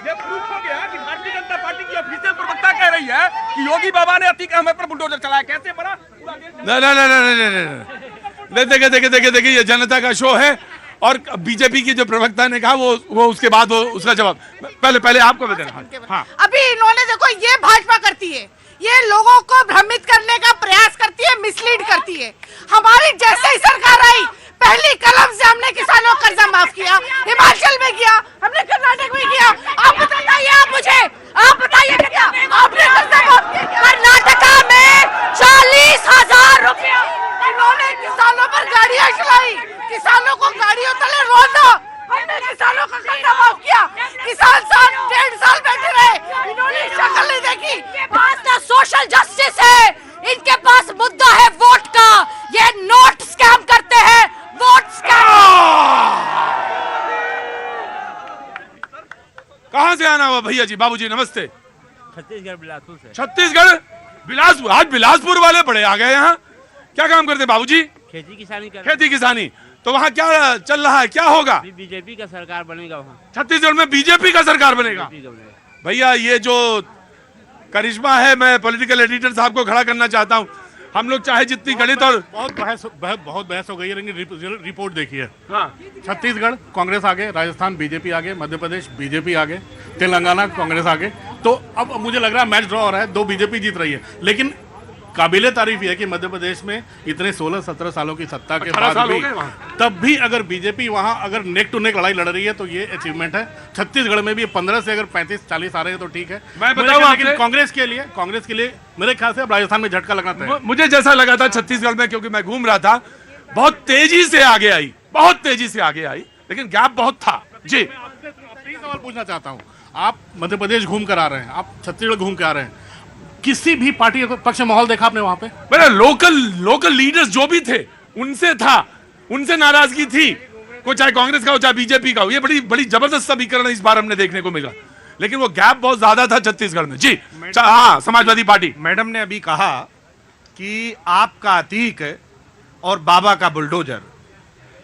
ये प्रूफ हो गया कि भारतीय जनता पार्टी की ऑफिशियल प्रवक्ता कह रही है कि योगी बाबा ने अतीक अहमद पर बुलडोजर चलाया। कैसे बना? नहीं, देखिए ये जनता का शो है और बीजेपी की जो प्रवक्ता ने कहा वो उसके बाद वो उसका जवाब पहले आपको बताना। हाँ, अभी इन्होंने देखो, ये भाजपा करती है, ये लोगों को भ्रमित करने का प्रयास करती है, मिसलीड करती है। हमारी जैसे ही सरकार आई, पहली कलम से हमने किसानों का कर्जा माफ किया, हिमाचल में किया, हमने कर्नाटक में किया। आप बताइए, आप बताइए क्या आपने कर्जा माफ किया? कर्नाटका में 40,000 रुपया इन्होंने किसानों पर गाड़ियां चलाई, किसानों को गाड़ियों तले रोदा, हमने किसानों का कर्जा माफ किया। किसान 1.5 साल बैठे रहे, इन्होंने शक्ल नहीं देखी। पास ना सोशल जस्टिस है, इनके पास मुद्दा है वोट का। ये नोट स्कैम करते हैं, वोट स्कैम। कहां से आना हुआ भैया जी? बाबूजी नमस्ते। छत्तीसगढ़ बिलासपुर से। छत्तीसगढ़ बिलासपुर, आज बिलासपुर वाले बड़े आ गए यहाँ। क्या काम करते बाबूजी? खेती किसानी कर। खेती किसानी। तो वहाँ क्या चल रहा है, क्या होगा? बीजेपी का सरकार बनेगा वहाँ। छत्तीसगढ़ में बीजेपी का सरकार बनेगा। भैया ये जो करिश्मा है, मैं पॉलिटिकल एडिटर साहब को खड़ा करना चाहता हूँ। हम लोग चाहे जितनी गणित और बहुत बहस हो गई है, लेकिन रिपोर्ट देखिए। हाँ, छत्तीसगढ़ कांग्रेस आगे, राजस्थान बीजेपी आगे, मध्य प्रदेश बीजेपी आगे, तेलंगाना कांग्रेस आगे। तो अब मुझे लग रहा है मैच ड्रॉ हो रहा है, 2 बीजेपी जीत रही है। लेकिन काबिले तारीफ है कि मध्य प्रदेश में इतने 16-17 सालों की सत्ता के बाद भी, तब भी अगर बीजेपी वहां अगर नेक टू नेक लड़ाई लड़ रही है तो ये अचीवमेंट है। छत्तीसगढ़ में भी 15 से अगर 35-40 आ रहे हैं तो ठीक है। मैं बताऊं, लेकिन कांग्रेस के लिए मेरे ख्याल से अब राजस्थान में झटका लगना तय है। मुझे जैसा लगा था छत्तीसगढ़ में, क्योंकि मैं घूम रहा था, बहुत तेजी से आगे आई, लेकिन गैप बहुत था। जी, एक सवाल पूछना चाहता हूँ, आप मध्य प्रदेश घूम कर आ रहे हैं, आप छत्तीसगढ़ घूम कर आ रहे हैं, किसी भी पार्टी का पक्ष माहौल देखा आपने वहां पे? मेरे लोकल लीडर्स जो भी थे उनसे था, उनसे नाराजगी थी, को चाहे कांग्रेस का हो चाहे बीजेपी का हो। ये बड़ी जबरदस्त समीकरण इस बार हमने देखने को मिला, लेकिन वो गैप बहुत ज्यादा था छत्तीसगढ़ में। जी हाँ, समाजवादी पार्टी। मैडम ने अभी कहा कि आपका अतीक और बाबा का बुलडोजर।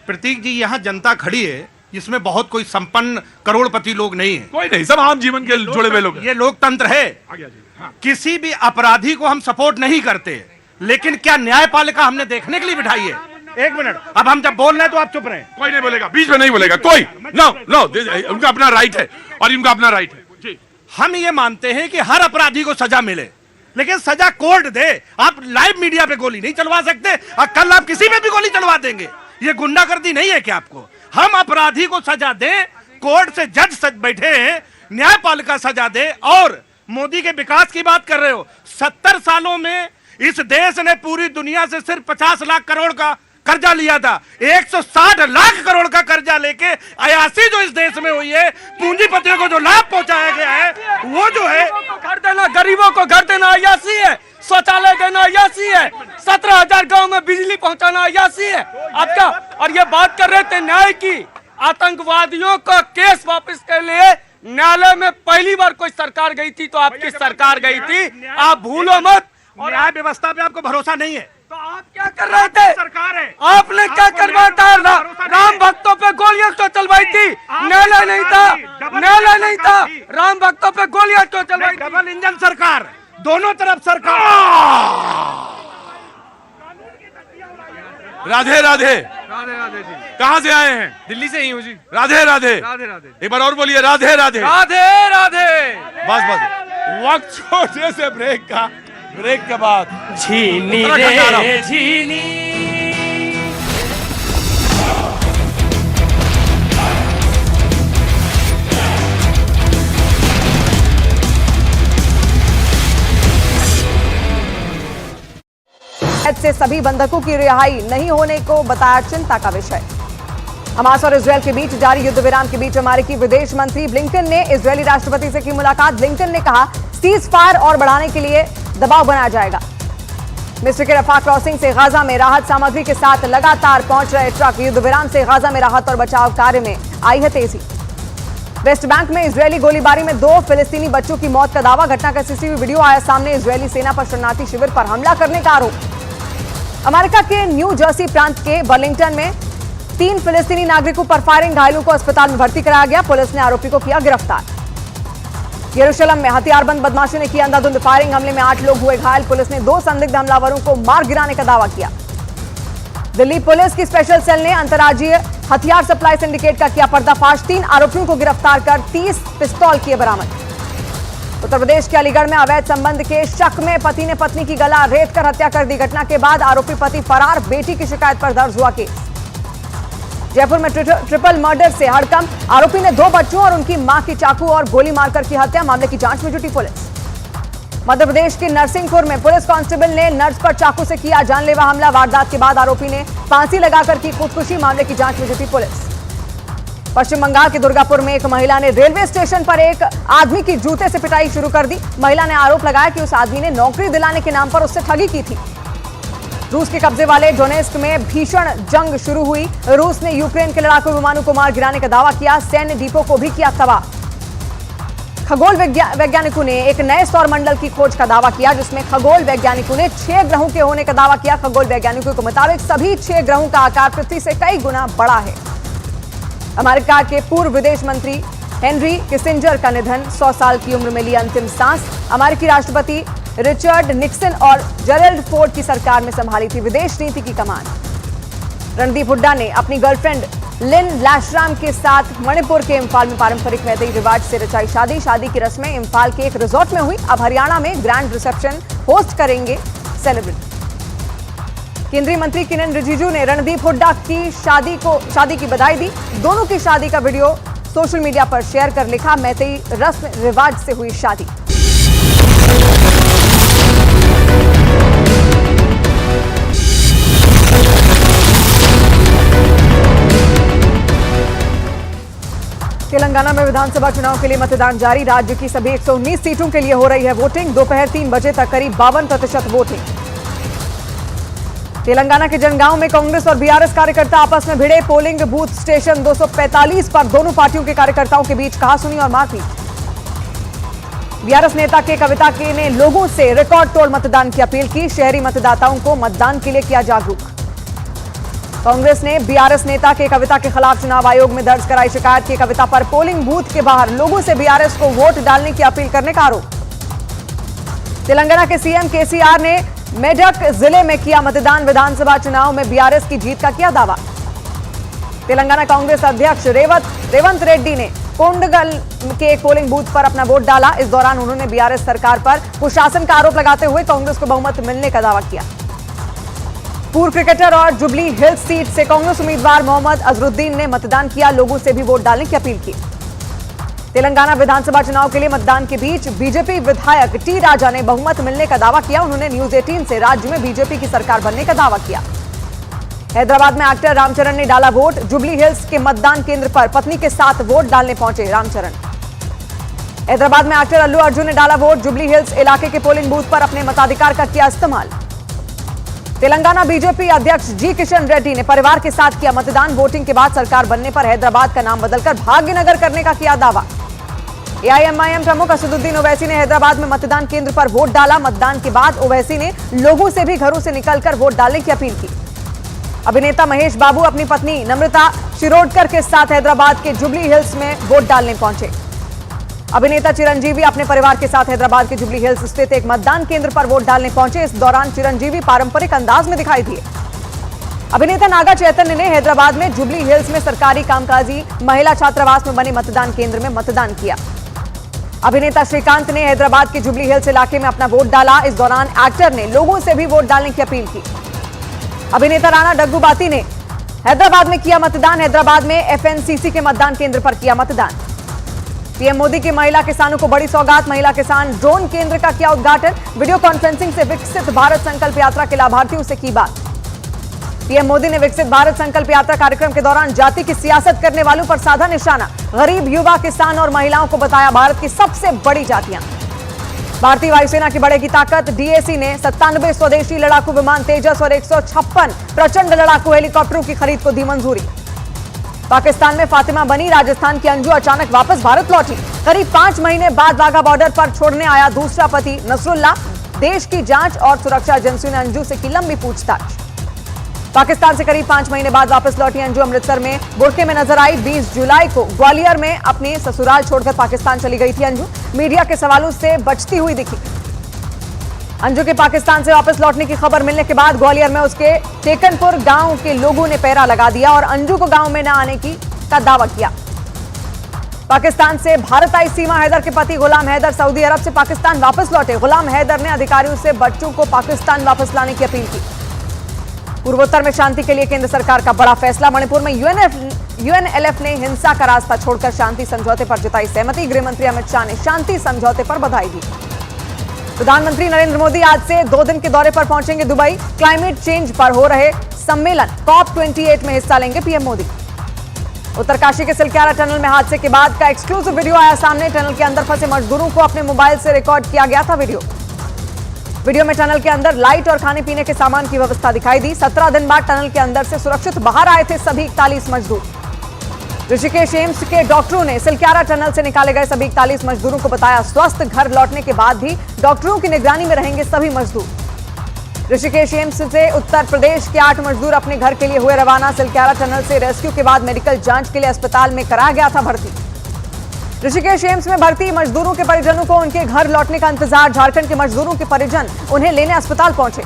प्रतीक जी, यहाँ जनता खड़ी है, इसमें बहुत कोई संपन्न करोड़पति लोग नहीं है, कोई नहीं, सब आम जीवन के जुड़े हुए लोग। ये लोकतंत्र है। किसी भी अपराधी को हम सपोर्ट नहीं करते, लेकिन क्या न्यायपालिका हमने देखने के लिए बिठाई है? एक मिनट, अब हम जब बोल रहे हैं तो आप चुप रहे। कोई नहीं बोलेगा, बीच में नहीं बोलेगा कोई। नो, उनका अपना राइट है और इनका अपना राइट है। जी, हम ये मानते हैं कि हर अपराधी को सजा मिले, लेकिन सजा कोर्ट दे। आप लाइव मीडिया पे गोली नहीं चलवा सकते, और कल आप किसी पे भी गोली चलवा देंगे। ये गुंडागर्दी नहीं है क्या आपको? हम अपराधी को सजा दें, कोर्ट से जज बैठे हैं, न्यायपालिका सजा दे। और मोदी के विकास की बात कर रहे हो, 70 सालों में इस देश ने पूरी दुनिया से सिर्फ 50 लाख करोड़ का कर्जा लिया था। 160 लाख करोड़ का कर्जा लेके अयासी जो इस देश में हुई है, पूंजीपतियों को जो लाभ पहुंचाया गया है, वो जो है घर देना, गरीबों को घर देना अयासी है, शौचालय देना अयासी है, 17,000 गांव में बिजली पहुंचाना अयासी है। अब क्या? और ये बात कर रहे थे न्याय की, आतंकवादियों का केस वापस के लिए न्यायालय में पहली बार कोई सरकार गई थी तो आपकी सरकार गई थी, आप भूलो मत। और न्याय व्यवस्था पे आपको भरोसा नहीं है तो आप क्या कर रहे थे? सरकार है, आपने क्या करवाया था? राम भक्तों पे गोलियां तो चलवाई थी, न्यायालय नहीं था, राम भक्तों पे गोलियां तो चलवाई। डबल इंजन सरकार, दोनों तरफ सरकार। राधे राधे। राधे राधे जी। कहाँ से आए हैं? दिल्ली से ही हूँ जी। राधे राधे। राधे राधे। एक बार और बोलिए, राधे राधे। राधे राधे। बस वक्त छोटे से ब्रेक के बाद झीनी रे झीनी। से सभी बंधकों की रिहाई नहीं होने को बताया चिंता का विषय। हमास और इजरायल के बीच जारी युद्ध विराम के बीच अमेरिकी विदेश मंत्री ब्लिंकन ने इजरायली राष्ट्रपति से की मुलाकात। ब्लिंकन ने कहा सीज फायर और बढ़ाने के लिए दबाव बनाया जाएगा। मिस्र के रफा क्रॉसिंग से गाजा में राहत सामग्री के साथ लगातार पहुंच रहे ट्रक। युद्ध विराम से गाजा में राहत और बचाव कार्य में आई है तेजी। वेस्ट बैंक में इजरायली गोलीबारी में 2 फिलिस्तीनी बच्चों की मौत का दावा। घटना का सीसीटीवी वीडियो आया सामने। इजरायली सेना पर शरणार्थी शिविर पर हमला करने का आरोप। अमेरिका के न्यू जर्सी प्रांत के बर्लिंगटन में 3 फिलिस्तीनी नागरिकों पर फायरिंग। घायलों को अस्पताल में भर्ती कराया गया। पुलिस ने आरोपी को किया गिरफ्तार। यरूशलेम में हथियारबंद बदमाशों ने किया अंधाधुंध फायरिंग। हमले में 8 लोग हुए घायल। पुलिस ने 2 संदिग्ध हमलावरों को मार गिराने का दावा किया। दिल्ली पुलिस की स्पेशल सेल ने अंतर्राज्यीय हथियार सप्लाई सिंडिकेट का किया पर्दाफाश। 3 आरोपियों को गिरफ्तार कर 30 पिस्तौल किए बरामद। उत्तर प्रदेश के अलीगढ़ में अवैध संबंध के शक में पति ने पत्नी की गला रेत कर हत्या कर दी। घटना के बाद आरोपी पति फरार। बेटी की शिकायत पर दर्ज हुआ केस। जयपुर में ट्रिपल मर्डर से हड़कंप। आरोपी ने 2 बच्चों और उनकी मां की चाकू और गोली मारकर की हत्या। मामले की जांच में जुटी पुलिस। मध्य प्रदेश के नरसिंहपुर में पुलिस कांस्टेबल ने नर्स पर चाकू से किया जानलेवा हमला। वारदात के बाद आरोपी ने फांसी लगाकर की खुदकुशी। मामले की जांच में जुटी पुलिस। पश्चिम बंगाल के दुर्गापुर में एक महिला ने रेलवे स्टेशन पर एक आदमी की जूते से पिटाई शुरू कर दी। महिला ने आरोप लगाया कि उस आदमी ने नौकरी दिलाने के नाम पर उससे ठगी की थी। रूस के कब्जे वाले डोनेस्क में भीषण जंग शुरू हुई। रूस ने यूक्रेन के लड़ाकू विमानों को मार गिराने का दावा किया। सैन्य डिपो को भी किया तबाह। खगोल वैज्ञानिकों ने एक नए सौर मंडल की खोज का दावा किया, जिसमें खगोल वैज्ञानिकों ने 6 ग्रहों के होने का दावा किया। खगोल वैज्ञानिकों के मुताबिक सभी 6 ग्रहों का आकार पृथ्वी से कई गुना बड़ा है। अमेरिका के पूर्व विदेश मंत्री हेनरी किसिंजर का निधन। 100 साल की उम्र में ली अंतिम सांस। अमेरिकी राष्ट्रपति रिचर्ड निक्सन और जेरल्ड फोर्ड की सरकार में संभाली थी विदेश नीति की कमान। रणदीप हुड्डा ने अपनी गर्लफ्रेंड लिन लाशराम के साथ मणिपुर के इंफाल में पारंपरिक मैतेई रिवाज से रचाई शादी। शादी की रस्में इंफाल के एक रिजॉर्ट में हुई। अब हरियाणा में ग्रैंड रिसेप्शन होस्ट करेंगे सेलिब्रिटी। केंद्रीय मंत्री किरेन रिजिजू ने रणदीप हुड्डा की शादी की बधाई दी। दोनों की शादी का वीडियो सोशल मीडिया पर शेयर कर लिखा, मैतेई रस्म रिवाज से हुई शादी। तेलंगाना में विधानसभा चुनाव के लिए मतदान जारी। राज्य की सभी 119 सीटों के लिए हो रही है वोटिंग। दोपहर 3 बजे तक करीब 52% वोटिंग। तेलंगाना के जनगांव में कांग्रेस और बीआरएस कार्यकर्ता आपस में भिड़े। पोलिंग बूथ स्टेशन 245 पर दोनों पार्टियों के कार्यकर्ताओं के बीच कहासुनी और मारपीट। बीआरएस नेता के कविता के ने लोगों से रिकॉर्ड तोड़ मतदान की अपील की। शहरी मतदाताओं को मतदान के लिए किया जागरूक। कांग्रेस ने बीआरएस नेता के कविता के खिलाफ चुनाव आयोग में दर्ज कराई शिकायत। की कविता पर पोलिंग बूथ के बाहर लोगों से बीआरएस को वोट डालने की अपील करने का आरोप। तेलंगाना के सीएम केसीआर ने मेडक जिले में किया मतदान। विधानसभा चुनाव में बीआरएस की जीत का किया दावा। तेलंगाना कांग्रेस अध्यक्ष रेवंत रेड्डी ने कोंडगल के एक पोलिंग बूथ पर अपना वोट डाला। इस दौरान उन्होंने बीआरएस सरकार पर कुशासन का आरोप लगाते हुए कांग्रेस को बहुमत मिलने का दावा किया। पूर्व क्रिकेटर और जुबली हिल्स सीट से कांग्रेस उम्मीदवार मोहम्मद अजरुद्दीन ने मतदान किया। लोगों से भी वोट डालने की अपील की। तेलंगाना विधानसभा चुनाव के लिए मतदान के बीच बीजेपी विधायक टी राजा ने बहुमत मिलने का दावा किया। उन्होंने न्यूज 18 से राज्य में बीजेपी की सरकार बनने का दावा किया। हैदराबाद में एक्टर रामचरण ने डाला वोट। जुबली हिल्स के मतदान केंद्र पर पत्नी के साथ वोट डालने पहुंचे रामचरण। हैदराबाद में एक्टर अल्लू अर्जुन ने डाला वोट। जुबली हिल्स इलाके के पोलिंग बूथ पर अपने मताधिकार का किया इस्तेमाल। तेलंगाना बीजेपी अध्यक्ष जी किशन रेड्डी ने परिवार के साथ किया मतदान। वोटिंग के बाद सरकार बनने पर हैदराबाद का नाम बदलकर भाग्यनगर करने का किया दावा। एआईएमआईएम प्रमुख असदुद्दीन ओवैसी ने हैदराबाद में मतदान केंद्र पर वोट डाला। मतदान के बाद ओवैसी ने लोगों से भी घरों से निकलकर वोट डालने की अपील की। अभिनेता महेश बाबू अपनी पत्नी नम्रता शिरोडकर के साथ हैदराबाद के जुबली हिल्स में वोट डालने पहुंचे। अभिनेता चिरंजीवी अपने परिवार के साथ हैदराबाद के जुबली हिल्स स्थित एक मतदान केंद्र पर वोट डालने पहुंचे। इस दौरान चिरंजीवी पारंपरिक अंदाज में दिखाई दिए। अभिनेता नागा चैतन्य ने हैदराबाद में जुबली हिल्स में सरकारी कामकाजी महिला छात्रावास में बने मतदान केंद्र में मतदान किया। अभिनेता श्रीकांत ने हैदराबाद के जुबली हिल्स इलाके में अपना वोट डाला। इस दौरान एक्टर ने लोगों से भी वोट डालने की अपील की। अभिनेता राणा डग्गूबाती ने हैदराबाद में किया मतदान। हैदराबाद में एफएनसीसी के मतदान केंद्र पर किया मतदान। पीएम मोदी की महिला किसानों को बड़ी सौगात। महिला किसान ड्रोन केंद्र का किया उद्घाटन। वीडियो कॉन्फ्रेंसिंग से विकसित भारत संकल्प यात्रा के लाभार्थियों से की बात। पीएम मोदी ने विकसित भारत संकल्प यात्रा कार्यक्रम के दौरान जाति की सियासत करने वालों पर साधा निशाना। गरीब, युवा, किसान और महिलाओं को बताया भारत की सबसे बड़ी जातियां। भारतीय वायुसेना की बढ़ेगी ताकत। डीएसी ने 97 स्वदेशी लड़ाकू विमान तेजस और 156 प्रचंड लड़ाकू हेलीकॉप्टरों की खरीद को दी मंजूरी। पाकिस्तान में फातिमा बनी, राजस्थान की अंजू अचानक वापस भारत लौटी। करीब 5 महीने बाद वाघा बॉर्डर पर छोड़ने आया दूसरा पति नसरुल्ला। देश की जांच और सुरक्षा एजेंसियों ने अंजू से की लंबी पूछताछ। पाकिस्तान से करीब 5 महीने बाद वापस लौटी अंजू अमृतसर में बुर्के में नजर आई। 20 जुलाई को ग्वालियर में अपने ससुराल छोड़कर पाकिस्तान चली गई थी अंजू। मीडिया के सवालों से बचती हुई दिखी। अंजू के पाकिस्तान से वापस लौटने की खबर मिलने के बाद ग्वालियर में उसके टेकनपुर गांव के लोगों ने पहरा लगा दिया और अंजू को गांव में न आने का दावा किया। पाकिस्तान से भारत आई सीमा हैदर के पति गुलाम हैदर सऊदी अरब से पाकिस्तान वापस लौटे। गुलाम हैदर ने अधिकारियों से बच्चों को पाकिस्तान वापस लाने की अपील की। पूर्वोत्तर में शांति के लिए केंद्र सरकार का बड़ा फैसला। मणिपुर में यूएनएलएफ ने हिंसा का रास्ता छोड़कर शांति समझौते पर जताई सहमति। गृहमंत्री अमित शाह ने शांति समझौते पर बधाई दी। प्रधानमंत्री नरेंद्र मोदी आज से 2 दिन के दौरे पर पहुंचेंगे दुबई। क्लाइमेट चेंज पर हो रहे सम्मेलन COP28 में हिस्सा लेंगे पीएम मोदी। उत्तरकाशी के सिलक्यारा टनल में हादसे के बाद का एक्सक्लूसिव वीडियो आया सामने। टनल के अंदर फंसे मजदूरों को अपने मोबाइल से रिकॉर्ड किया गया था वीडियो में टनल के अंदर लाइट और खाने पीने के सामान की व्यवस्था दिखाई दी। 17 दिन बाद टनल के अंदर से सुरक्षित बाहर आए थे सभी 41 मजदूर। ऋषिकेश एम्स के डॉक्टरों ने सिलक्यारा टनल से निकाले गए सभी 41 मजदूरों को बताया स्वस्थ। घर लौटने के बाद भी डॉक्टरों की निगरानी में रहेंगे सभी मजदूर। ऋषिकेश एम्स से उत्तर प्रदेश के 8 मजदूर अपने घर के लिए हुए रवाना। सिलक्यारा टनल से रेस्क्यू के बाद मेडिकल जांच के लिए अस्पताल में कराया गया था भर्ती। ऋषिकेश एम्स में भर्ती मजदूरों के परिजनों को उनके घर लौटने का इंतजार। झारखंड के मजदूरों के परिजन उन्हें लेने अस्पताल पहुंचे।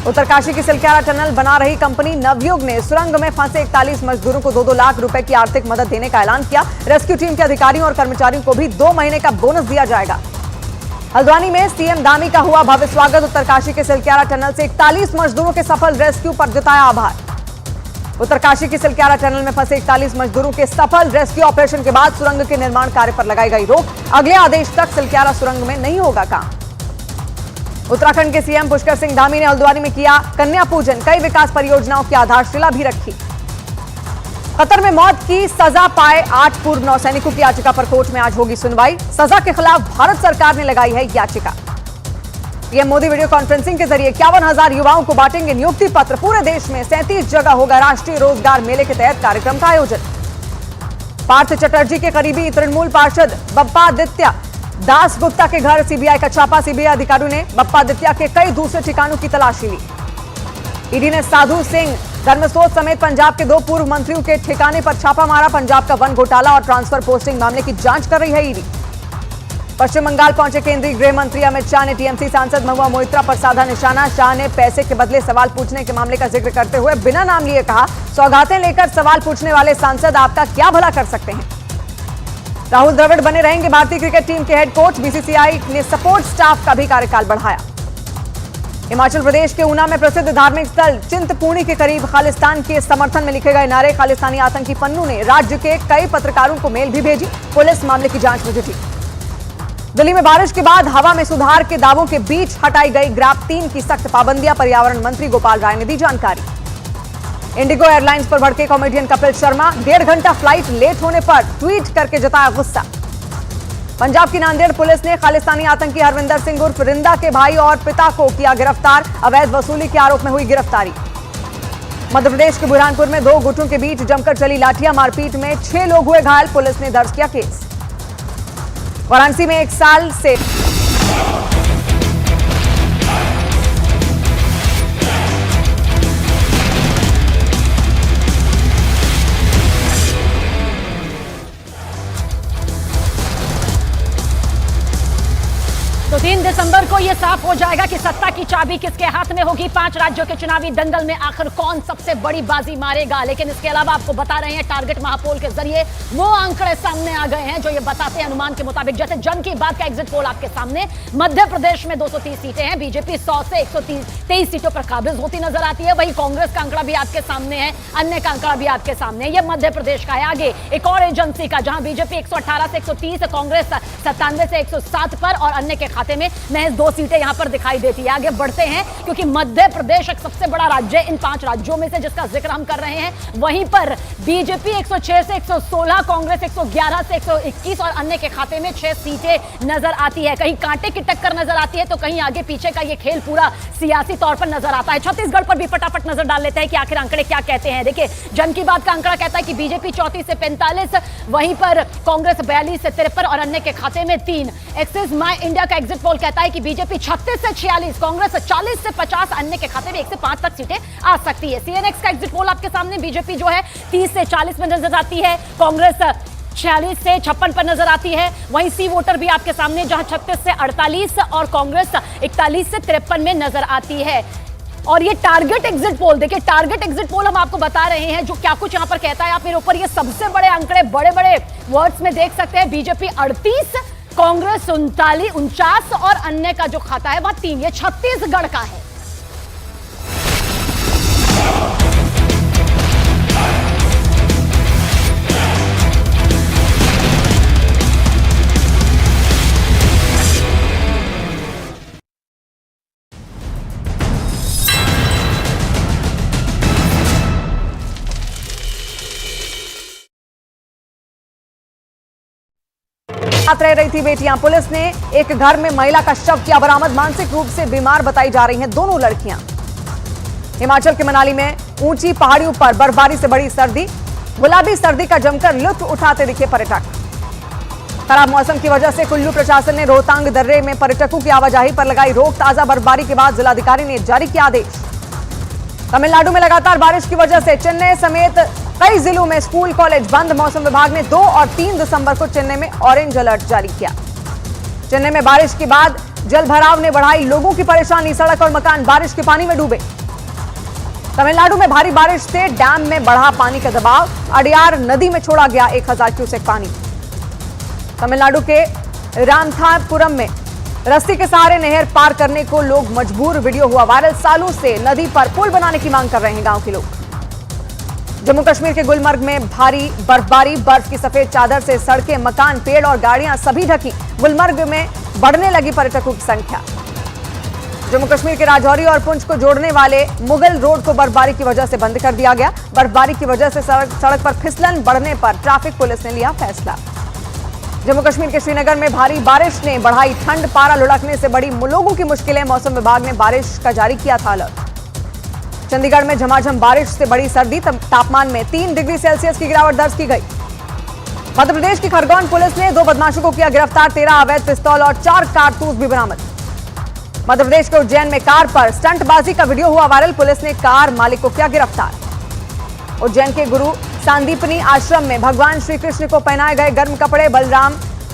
उत्तरकाशी की सिलक्यारा टनल बना रही कंपनी नवयुग ने सुरंग में फंसे 41 मजदूरों को 2-2 लाख रुपए की आर्थिक मदद देने का ऐलान किया। रेस्क्यू टीम के अधिकारियों और कर्मचारियों को भी 2 महीने का बोनस दिया जाएगा। हल्द्वानी में सीएम धामी का हुआ भव्य स्वागत। उत्तरकाशी के सिलक्यारा टनल से 41 मजदूरों के सफल रेस्क्यू पर जताया आभार। उत्तरकाशी की सिलक्यारा टनल में फंसे 41 मजदूरों के सफल रेस्क्यू ऑपरेशन के बाद सुरंग के निर्माण कार्य पर लगाई गई रोक। अगले आदेश तक सिलक्यारा सुरंग में नहीं होगा काम। उत्तराखंड के सीएम पुष्कर सिंह धामी ने हल्द्वानी में किया कन्या पूजन। कई विकास परियोजनाओं की आधारशिला भी रखी। कतर में मौत की सजा पाए 8 पूर्व नौसैनिकों की याचिका पर कोर्ट में आज होगी सुनवाई। सजा के खिलाफ भारत सरकार ने लगाई है याचिका। पीएम मोदी वीडियो कॉन्फ्रेंसिंग के जरिए 51,000 युवाओं को बांटेंगे नियुक्ति पत्र। पूरे देश में 37 जगह होगा राष्ट्रीय रोजगार मेले के तहत कार्यक्रम का आयोजन। पार्थ चटर्जी के करीबी तृणमूल पार्षद बप्पादित्य दास गुप्ता के घर सीबीआई का छापा। सीबीआई अधिकारियों ने बप्पादित्य के कई दूसरे ठिकानों की तलाशी ली। ईडी ने साधु सिंह, धर्मसोत समेत पंजाब के 2 पूर्व मंत्रियों के ठिकाने पर छापा मारा। पंजाब का वन घोटाला और ट्रांसफर पोस्टिंग मामले की जांच कर रही है ईडी। पश्चिम बंगाल पहुंचे केंद्रीय गृह मंत्री अमित शाह ने टीएमसी सांसद महुआ मोइत्रा पर साधा निशाना। शाह ने पैसे के बदले सवाल पूछने के मामले का जिक्र करते हुए बिना नाम लिए कहा, सौगातें लेकर सवाल पूछने वाले सांसद आपका क्या भला कर सकते हैं। राहुल द्रविड़ बने रहेंगे भारतीय क्रिकेट टीम के हेड कोच। बीसीसीआई ने सपोर्ट स्टाफ का भी कार्यकाल बढ़ाया। हिमाचल प्रदेश के ऊना में प्रसिद्ध धार्मिक स्थल चिंतपूर्णी के करीब खालिस्तान के समर्थन में लिखे गए नारे। खालिस्तानी आतंकी पन्नू ने राज्य के कई पत्रकारों को मेल भी भेजी। पुलिस मामले की जांच में जुटी। दिल्ली में बारिश के बाद हवा में सुधार के दावों के बीच हटाई गई ग्राफ 3 की सख्त पाबंदियां। पर्यावरण मंत्री गोपाल राय ने दी जानकारी। इंडिगो एयरलाइंस पर भड़के कॉमेडियन कपिल शर्मा। 1.5 घंटा फ्लाइट लेट होने पर ट्वीट करके जताया गुस्सा। पंजाब की नांदेड़ पुलिस ने खालिस्तानी आतंकी हरविंदर सिंह उर्फ रिंदा के भाई और पिता को किया गिरफ्तार। अवैध वसूली के आरोप में हुई गिरफ्तारी। मध्य प्रदेश के बुरहानपुर में 2 गुटों के बीच जमकर चली लाठियां। मारपीट में 6 लोग हुए घायल। पुलिस ने दर्ज किया केस। वाराणसी में 1 साल से तो 3 दिसंबर को यह साफ हो जाएगा कि सत्ता की चाबी किसके हाथ में होगी। 5 राज्यों के चुनावी दंगल में आखिर कौन सबसे बड़ी बाजी मारेगा। लेकिन इसके अलावा आपको बता रहे हैं टारगेट महापोल के जरिए वो आंकड़े सामने आ गए हैं जो ये बताते हैं अनुमान के मुताबिक। जैसे जन की बात का एग्जिट पोल आपके सामने, मध्य प्रदेश में 230 सीटें हैं, बीजेपी 100 से 123 सीटों पर काबिज होती नजर आती है। वहीं कांग्रेस का आंकड़ा भी आपके सामने है, अन्य का आंकड़ा भी आपके सामने है। ये मध्य प्रदेश का है। आगे एक और एजेंसी का, जहां बीजेपी 118 से 130, कांग्रेस 97 से 107 पर और अन्य के खाते में महज 2 सीटें यहां पर दिखाई देती है। आगे बढ़ते हैं, क्योंकि मध्य प्रदेश एक सबसे बड़ा राज्य है इन 5 राज्यों में से जिसका जिक्र हम कर रहे हैं। वहीं पर बीजेपी 106 से 116, कांग्रेस 111 से 121 और अन्य के खाते में 6 सीटें नजर आती है। कहीं कांटे की टक्कर नजर आती है तो कहीं आगे पीछे का ये खेल पूरा सियासी तौर पर नजर आता है। छत्तीसगढ़ पर भी फटाफट नजर डाल लेते हैं कि आखिर आंकड़े क्या कहते हैं। देखिए, जन की बात का आंकड़ा कहता है कि बीजेपी 34 से 45, वहीं पर कांग्रेस 42 से 53 और अन्य के खाते में 3। एक्सिस माई इंडिया का एग्जिट पोल कहता है कि बीजेपी 36 से 46, कांग्रेस 40 से 50, अन्य के खाते में 1 से 5 तक सीटें आ सकती है। सीएनएक्स का एग्जिट पोल आपके सामने, बीजेपी जो है 30 से 40 में नजर आती है, कांग्रेस 46 से 56 पर नजर आती है। वहीं सी वोटर भी आपके सामने, जहां 36 से 48 और कांग्रेस 41 से 53 में नजर आती है। और ये टारगेट एग्जिट पोल, देखिए टारगेट एग्जिट पोल हम आपको बता रहे हैं जो क्या कुछ यहां पर कहता है। आप मेरे ऊपर ये सबसे बड़े आंकड़े बड़े बड़े वर्ड्स में देख सकते हैं। बीजेपी 38, कांग्रेस 49 और अन्य का जो खाता है वह 3। ये छत्तीसगढ़ का है। रह रही थी बेटियां, पुलिस ने एक घर में महिला का शव किया बरामद। मानसिक रूप से बीमार बताई जा रही हैं दोनों लड़कियां। हिमाचल के मनाली में ऊंची पहाड़ियों पर बर्फबारी से बड़ी सर्दी, गुलाबी सर्दी का जमकर लुत्फ उठाते दिखे पर्यटक। खराब मौसम की वजह से कुल्लू प्रशासन ने रोहतांग दर्रे में पर्यटकों की आवाजाही पर लगाई रोक। ताजा बर्फबारी के बाद जिलाधिकारी ने जारी किया आदेश। तमिलनाडु में लगातार बारिश की वजह से चेन्नई समेत कई जिलों में स्कूल कॉलेज बंद। मौसम विभाग ने 2 और 3 दिसंबर को चेन्नई में ऑरेंज अलर्ट जारी किया। चेन्नई में बारिश के बाद जल भराव ने बढ़ाई लोगों की परेशानी, सड़क और मकान बारिश के पानी में डूबे। तमिलनाडु में भारी बारिश से डैम में बढ़ा पानी का दबाव, अडियार नदी में छोड़ा गया 1000 क्यूसेक पानी। तमिलनाडु के रामनाथपुरम में रस्सी के सहारे नहर पार करने को लोग मजबूर, वीडियो हुआ वायरल। सालों से नदी पर पुल बनाने की मांग कर रहे हैं गांव के लोग। जम्मू कश्मीर के गुलमर्ग में भारी बर्फबारी, बर्फ की सफेद चादर से सड़कें, मकान, पेड़ और गाड़ियां सभी ढकी। गुलमर्ग में बढ़ने लगी पर्यटकों की संख्या। जम्मू कश्मीर के राजौरी और पुंछ को जोड़ने वाले मुगल रोड को बर्फबारी की वजह से बंद कर दिया गया। बर्फबारी की वजह से सड़क पर फिसलन बढ़ने पर ट्रैफिक पुलिस ने लिया फैसला। जम्मू कश्मीर के श्रीनगर में भारी बारिश ने बढ़ाई ठंड, पारा लुढ़कने से बड़ी लोगों की मुश्किलें। मौसम विभाग ने बारिश का जारी किया था अलर्ट। चंडीगढ़ में झमाझम बारिश से बड़ी सर्दी, तापमान में 3 डिग्री सेल्सियस की गिरावट दर्ज की गई। मध्य प्रदेश की खरगोन पुलिस ने 2 बदमाशों को किया गिरफ्तार, 13 अवैध पिस्तौल और 4 कारतूस भी बरामद। मध्य प्रदेश के उज्जैन में कार पर स्टंटबाजी का वीडियो हुआ वायरल, पुलिस ने कार मालिक को किया गिरफ्तार। उज्जैन के गुरु सांदीपनी आश्रम में भगवान श्री कृष्ण को पहनाए गए गर्म कपड़े, बलराम,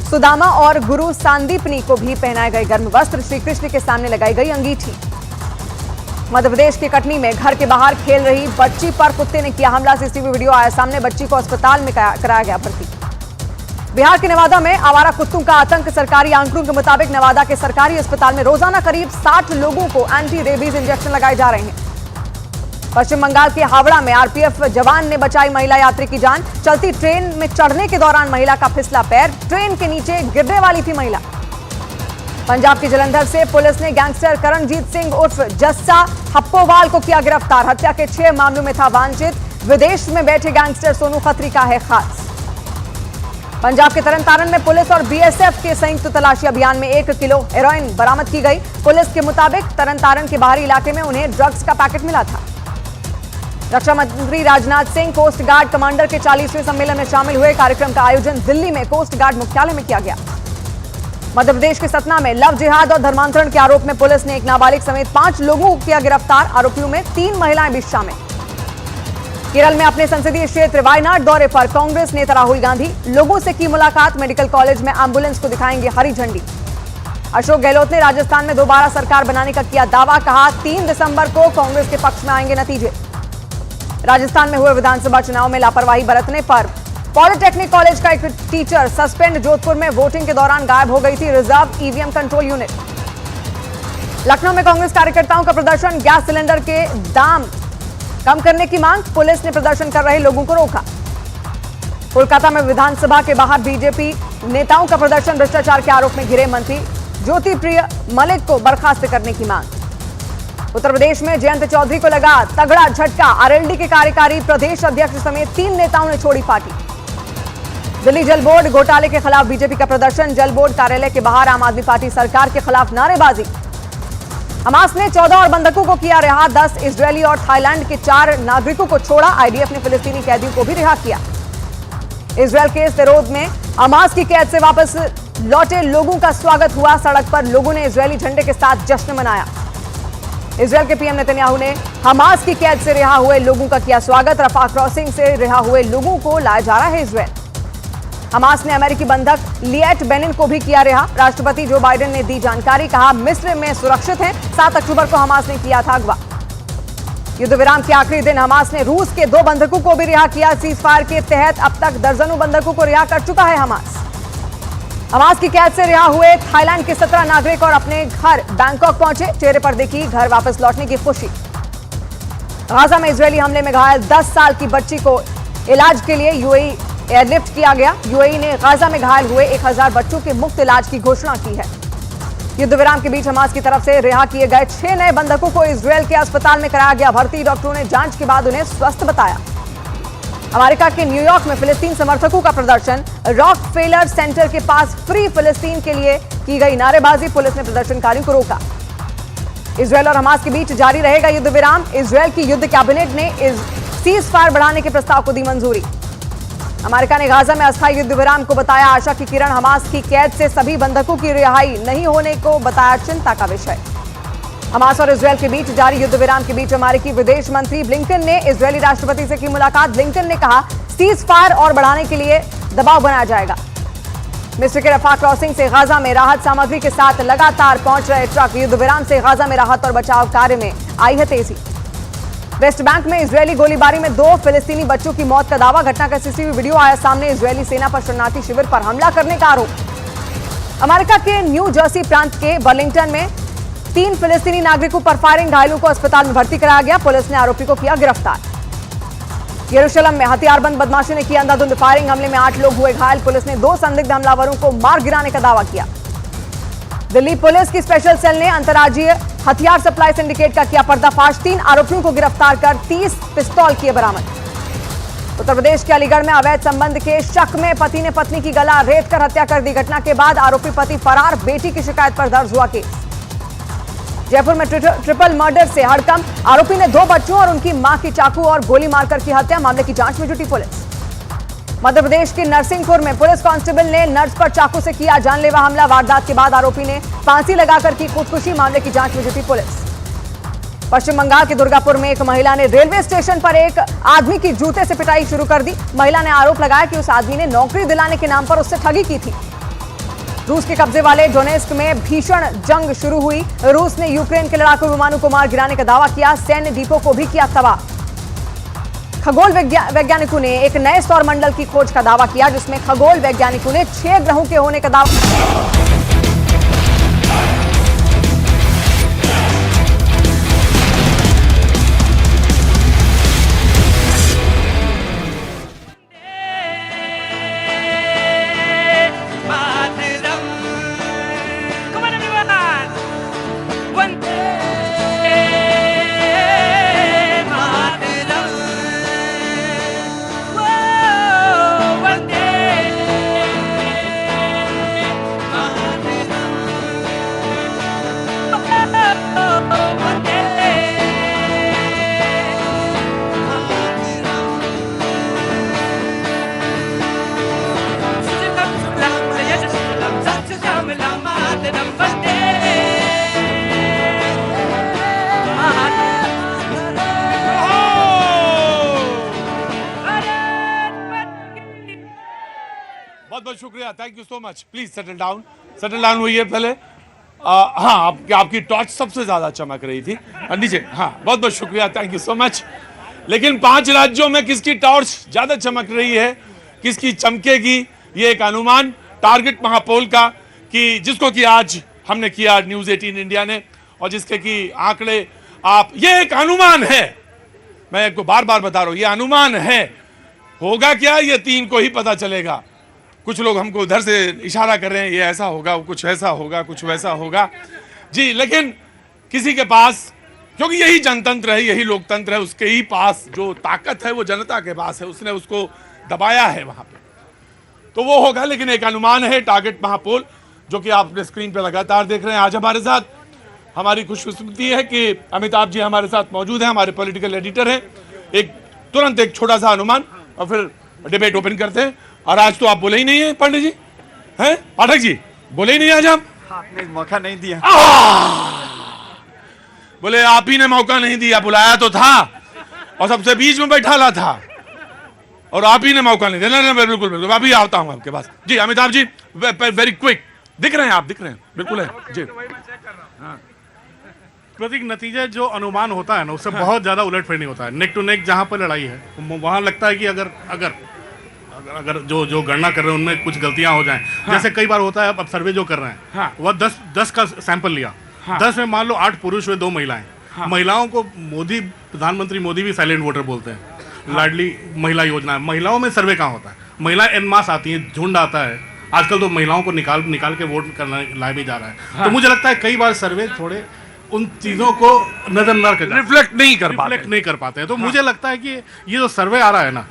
सुदामा और गुरु सांदीपनी को भी पहनाए गए गर्म वस्त्र, श्री कृष्ण के सामने लगाई गई अंगीठी। मध्य प्रदेश के कटनी में घर के बाहर खेल रही बच्ची पर कुत्ते ने किया हमला, सीसीटीवी वीडियो आया सामने, बच्ची को अस्पताल में कराया गया भर्ती। बिहार के नवादा में आवारा कुत्तों का आतंक, सरकारी आंकड़ों के मुताबिक नवादा के सरकारी अस्पताल में रोजाना करीब 60 लोगों को एंटी रेबीज इंजेक्शन लगाए जा रहे हैं। पश्चिम बंगाल के हावड़ा में आरपीएफ जवान ने बचाई महिला यात्री की जान, चलती ट्रेन में चढ़ने के दौरान महिला का फिसला पैर, ट्रेन के नीचे गिरने वाली थी महिला। पंजाब के जलंधर से पुलिस ने गैंगस्टर करणजीत सिंह उर्फ जस्सा हप्पोवाल को किया गिरफ्तार, हत्या के 6 मामलों में था वांछित, विदेश में बैठे गैंगस्टर सोनू खत्री का है खास। पंजाब के तरनतारन में पुलिस और बीएसएफ के संयुक्त तलाशी अभियान में 1 किलो हेरोइन बरामद की गई। पुलिस के मुताबिक तरनतारन के बाहरी इलाके में उन्हें ड्रग्स का पैकेट मिला था। रक्षा मंत्री Rajnath Singh coast guard commander के 40वें सम्मेलन में शामिल हुए, कार्यक्रम का आयोजन दिल्ली में कोस्ट गार्ड मुख्यालय में किया गया। मध्य प्रदेश के सतना में लव जिहाद और धर्मांतरण के आरोप में पुलिस ने एक नाबालिग समेत 5 लोगों को किया गिरफ्तार, आरोपियों में 3 महिलाएं भी शामिल। केरल में अपने संसदीय क्षेत्र वायनाड दौरे पर कांग्रेस नेता राहुल गांधी, लोगों से की मुलाकात, मेडिकल कॉलेज में एम्बुलेंस को दिखाएंगे हरी झंडी। अशोक गहलोत ने राजस्थान में दोबारा सरकार बनाने का किया दावा, कहा 3 दिसंबर को कांग्रेस के पक्ष में आएंगे नतीजे। राजस्थान में हुए विधानसभा चुनाव में लापरवाही बरतने पर पॉलिटेक्निक कॉलेज का एक टीचर सस्पेंड। जोधपुर में वोटिंग के दौरान गायब हो गई थी reserve EVM control unit. Lucknow में कांग्रेस कार्यकर्ताओं का प्रदर्शन, गैस सिलेंडर के दाम कम करने की मांग, पुलिस ने प्रदर्शन कर रहे लोगों को रोका। कोलकाता में विधानसभा के बाहर बीजेपी नेताओं का प्रदर्शन, भ्रष्टाचार के आरोप में घिरे मंत्री ज्योति प्रिय मलिक को बर्खास्त करने की मांग। उत्तर प्रदेश में जयंत चौधरी को लगा तगड़ा झटका, आरएलडी के कार्यकारी प्रदेश अध्यक्ष समेत 3 नेताओं ने छोड़ी पार्टी। दिल्ली जल बोर्ड घोटाले के खिलाफ बीजेपी का प्रदर्शन, जल बोर्ड कार्यालय के बाहर आम आदमी पार्टी सरकार के खिलाफ नारेबाजी। हमास ने 14 और बंधकों को किया रिहा, 10 इजरायली और थाईलैंड के 4 नागरिकों को छोड़ा। आईडीएफ ने फिलिस्तीनी कैदियों को भी रिहा किया। इजरायल के सरोद में हमास की कैद से वापस लौटे लोगों का स्वागत हुआ, सड़क पर लोगों ने इजरायली झंडे के साथ जश्न मनाया। इजरायल के पीएम नेतन्याहू ने हमास की कैद से रिहा हुए लोगों का किया स्वागत। रफा क्रॉसिंग से रिहा हुए लोगों को लाया जा रहा है इजरायल। हमास ने अमेरिकी बंधक लिएट बेनिन को भी किया रिहा। राष्ट्रपति जो बाइडेन ने दी जानकारी, कहा मिस्र में सुरक्षित हैं। 7 अक्टूबर को हमास ने किया था अगवा। युद्ध विराम के आखिरी दिन हमास ने रूस के 2 बंधकों को भी रिहा किया। सीज फायर के तहत अब तक दर्जनों बंधकों को रिहा कर चुका है हमास। हमास की कैद से रिहा हुए थाईलैंड के 17 नागरिक और अपने घर बैंकॉक पहुंचे, चेहरे पर देखी घर वापस लौटने की खुशी। गाजा में इजरायली हमले में घायल 10 साल की बच्ची को इलाज के लिए यूएई एयरलिफ्ट किया गया। यूएई ने गाजा में घायल हुए 1000 बच्चों के मुफ्त इलाज की घोषणा की है। युद्ध विराम के बीच हमास की तरफ से रिहा किए गए 6 नए बंधकों को इजरायल के अस्पताल में कराया गया भर्ती। डॉक्टरों ने जांच के बाद उन्हें स्वस्थ बताया। अमेरिका के न्यूयॉर्क में फिलिस्तीन समर्थकों का प्रदर्शन, रॉकफेलर सेंटर के पास फ्री फिलिस्तीन के लिए की गई नारेबाजी, पुलिस ने प्रदर्शनकारियों को रोका। इजरायल और हमास के बीच जारी रहेगा युद्ध विराम। इजरायल की युद्ध कैबिनेट ने सीज फायर बढ़ाने के प्रस्ताव को दी मंजूरी। अमेरिका ने गाजा में अस्थायी युद्ध विराम को बताया आशा की किरण। हमास की कैद से सभी बंधकों की रिहाई नहीं होने को बताया चिंता का विषय। हमास और इजरायल के बीच जारी युद्ध विराम के बीच अमेरिकी विदेश मंत्री ब्लिंकन ने इजरायली राष्ट्रपति से की मुलाकात। ब्लिंकन ने कहा सीज फायर और बढ़ाने के लिए दबाव बनाया जाएगा। मिस्र के रफा क्रॉसिंग से गाजा में राहत सामग्री के साथ लगातार पहुंच रहे ट्रक। युद्ध विराम से गाजा में राहत और बचाव कार्य में आई है तेजी। वेस्ट बैंक में इजरायली गोलीबारी में 2 फिलिस्तीनी बच्चों की मौत का दावा, घटना का सीसीटीवी वीडियो आया सामने। इजरायली सेना पर शरणार्थी शिविर पर हमला करने का आरोप। अमेरिका के न्यू जर्सी प्रांत के बर्लिंगटन में 3 फिलिस्तीनी नागरिकों पर फायरिंग, घायलों को अस्पताल में भर्ती कराया गया। पुलिस ने आरोपी को किया गिरफ्तार। यरूशलेम में हथियारबंद बदमाशों ने किया अंधाधुंध फायरिंग, हमले में 8 लोग हुए घायल। पुलिस ने 2 संदिग्ध हमलावरों को मार गिराने का दावा किया। दिल्ली पुलिस की स्पेशल सेल ने अंतर्राज्यीय हथियार सप्लाई सिंडिकेट का किया पर्दाफाश, 3 आरोपियों को गिरफ्तार कर 30 पिस्तौल किए बरामद। उत्तर प्रदेश के अलीगढ़ में अवैध संबंध के शक में पति ने पत्नी की गला रेत कर हत्या कर दी। घटना के बाद आरोपी पति फरार, बेटी की शिकायत पर दर्ज हुआ केस। जयपुर में ट्रिपल मर्डर से हड़कंप, आरोपी ने 2 बच्चों और उनकी मां की चाकू और गोली मारकर की हत्या, मामले की जांच में जुटी पुलिस। मध्य प्रदेश के नरसिंहपुर में पुलिस कांस्टेबल ने नर्स पर चाकू से किया जानलेवा हमला, वारदात के बाद आरोपी ने फांसी लगाकर की खुदकुशी, मामले की जांच में जुटी पुलिस। पश्चिम बंगाल के दुर्गापुर में एक महिला ने रेलवे स्टेशन पर एक आदमी की जूते से पिटाई शुरू कर दी। महिला ने आरोप लगाया कि उस आदमी ने नौकरी दिलाने के नाम पर उससे ठगी की थी। रूस के कब्जे वाले डोनेस्क में भीषण जंग शुरू हुई। रूस ने यूक्रेन के लड़ाकू विमानों को मार गिराने का दावा किया, सैन्य डिपो को भी किया तबाह। खगोल वैज्ञानिकों ने एक नए सौर मंडल की खोज का दावा किया, जिसमें खगोल वैज्ञानिकों ने 6 ग्रहों के होने का दावा। बहुत शुक्रिया, thank you so much. Please settle down हुई है पहले। हाँ, आपकी टॉर्च सबसे ज्यादा चमक रही थी नीचे। हाँ, बहुत बहुत शुक्रिया, थैंक यू सो मच। लेकिन 5 राज्यों में किसकी टॉर्च ज्यादा चमक रही है किसकी चमकेगी, ये एक अनुमान टारगेट महापोल का कि जिसको कि आज हमने किया न्यूज़ 18 इंडिया ने, और जिसके कि आंकड़े आप, ये एक अनुमान है, मैं आपको बार बार बता रहा हूं, ये अनुमान है। होगा क्या ये 3 को ही पता चलेगा। कुछ लोग हमको उधर से इशारा कर रहे हैं, ये ऐसा होगा, कुछ ऐसा होगा, कुछ वैसा होगा जी, लेकिन किसी के पास, क्योंकि यही जनतंत्र है, यही लोकतंत्र है, उसके ही पास जो ताकत है वो जनता के पास है, उसने उसको दबाया है वहां पे, तो वो होगा। लेकिन एक अनुमान है टारगेट महापोल, जो कि आप अपने स्क्रीन पे लगातार देख रहे हैं। आज हमारे साथ हमारी खुशकिस्मती है कि अमिताभ जी हमारे साथ मौजूद हैं, हमारे पॉलिटिकल एडिटर हैं। एक तुरंत एक छोटा सा अनुमान और फिर डिबेट ओपन करते हैं। और आज तो आप बोले ही नहीं है पंडित जी, हैं पाठक जी, बोले ही नहीं आज आप, आपने मौका नहीं दिया। बोले आप ही ने मौका नहीं दिया, बुलाया तो था और सबसे बीच में बैठाला था और आप ही ने मौका नहीं दिया। बिल्कुल बिल्कुल, अभी आता हूं आपके पास जी। अमिताभ जी वेरी क्विक, दिख रहे हैं आप, दिख रहे हैं, बिल्कुल है जी। प्रतीक, नतीजा जो अनुमान होता है ना, उससे बहुत ज्यादा उलटफेर नहीं होता है। नेक टू नेक जहां पर लड़ाई है, वहां लगता है कि अगर जो गणना कर रहे हैं उनमें कुछ गलतियां हो जाएं, जैसे कई बार होता है। अब सर्वे जो कर रहे हैं, वह 10 का सैंपल लिया, 10 में मान लो 8 पुरुष हुए, 2 महिलाएं। महिलाओं को प्रधानमंत्री मोदी भी साइलेंट वोटर बोलते हैं। लाडली महिला योजना, महिलाओं में सर्वे कहाँ होता है? महिलाएं एन मास आती हैं, झुंड आता है। आजकल तो महिलाओं को निकाल के वोट करना लाया भी जा रहा है। तो मुझे लगता है कई बार सर्वे थोड़े उन चीजों को नजरअंदाज रिफ्लेक्ट नहीं कर पाते हैं। तो मुझे लगता है कि ये जो सर्वे आ रहा है ना,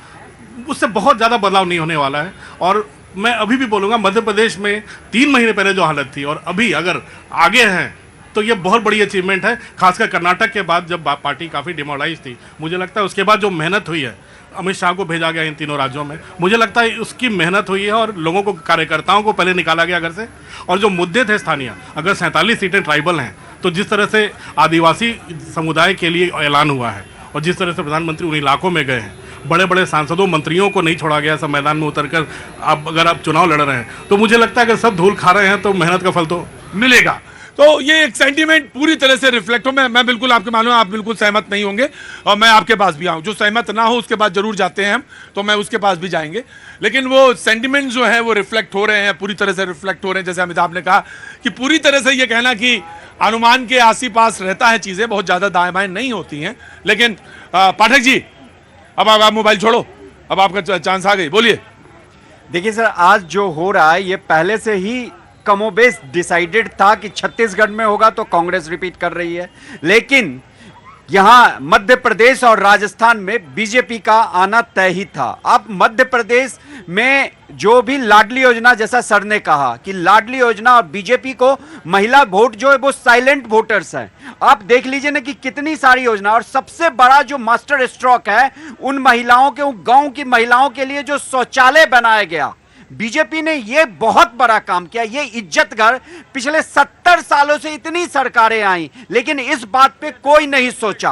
उससे बहुत ज्यादा बदलाव नहीं होने वाला है। और मैं अभी भी बोलूंगा, मध्य प्रदेश में 3 महीने पहले जो हालत थी और अभी अगर आगे हैं तो ये बहुत बड़ी अचीवमेंट है। खासकर कर्नाटक के बाद जब पार्टी काफी डिमोरलाइज थी, मुझे लगता है उसके बाद जो मेहनत हुई है, अमित शाह को भेजा गया इन तीनों राज्यों में, मुझे लगता है उसकी मेहनत हुई है और लोगों को, कार्यकर्ताओं को पहले निकाला गया घर से। और जो मुद्दे थे स्थानीय, अगर 47 सीटें ट्राइबल हैं, तो जिस तरह से आदिवासी समुदाय के लिए ऐलान हुआ है और जिस तरह से प्रधानमंत्री उन इलाकों में गए हैं, बड़े बड़े सांसदों मंत्रियों को नहीं छोड़ा गया सब मैदान में उतरकर, अगर आप चुनाव लड़ रहे हैं, तो मुझे लगता है अगर सब धूल खा रहे हैं तो मेहनत का फल तो मिलेगा। तो ये एक सेंटीमेंट पूरी तरह से रिफ्लेक्ट हो। मैं बिल्कुल आपके मालूम, आप बिल्कुल सहमत नहीं होंगे और मैं आपके पास भी आऊँ। जो सहमत ना हो उसके बाद जरूर जाते हैं हम, तो मैं उसके पास भी जाएंगे। लेकिन वो सेंटीमेंट जो है वो रिफ्लेक्ट हो रहे हैं, पूरी तरह से रिफ्लेक्ट हो रहे हैं। जैसे अमिताभ ने कहा कि पूरी तरह से ये कहना कि अनुमान के आसी पास रहता है, चीजें बहुत ज्यादा दाएं बाएं नहीं होती हैं। लेकिन पाठक जी, अब आप मोबाइल छोड़ो, अब आपका चांस आ गई, बोलिए। देखिए सर, आज जो हो रहा है ये पहले से ही कमोबेश डिसाइडेड था कि छत्तीसगढ़ में होगा, तो कांग्रेस रिपीट कर रही है। लेकिन यहां मध्य प्रदेश और राजस्थान में बीजेपी का आना तय ही था। अब मध्य प्रदेश में जो भी लाडली योजना, जैसा सर ने कहा कि लाडली योजना और बीजेपी को महिला वोट जो है वो साइलेंट वोटर्स हैं। आप देख लीजिए ना कि कितनी सारी योजना, और सबसे बड़ा जो मास्टर स्ट्रोक है उन महिलाओं के, उन गांव की महिलाओं के लिए जो शौचालय बनाया गया, बीजेपी ने यह बहुत बड़ा काम किया। ये इज्जत घर, पिछले 70 सालों से इतनी सरकारें आई, लेकिन इस बात पे कोई नहीं सोचा।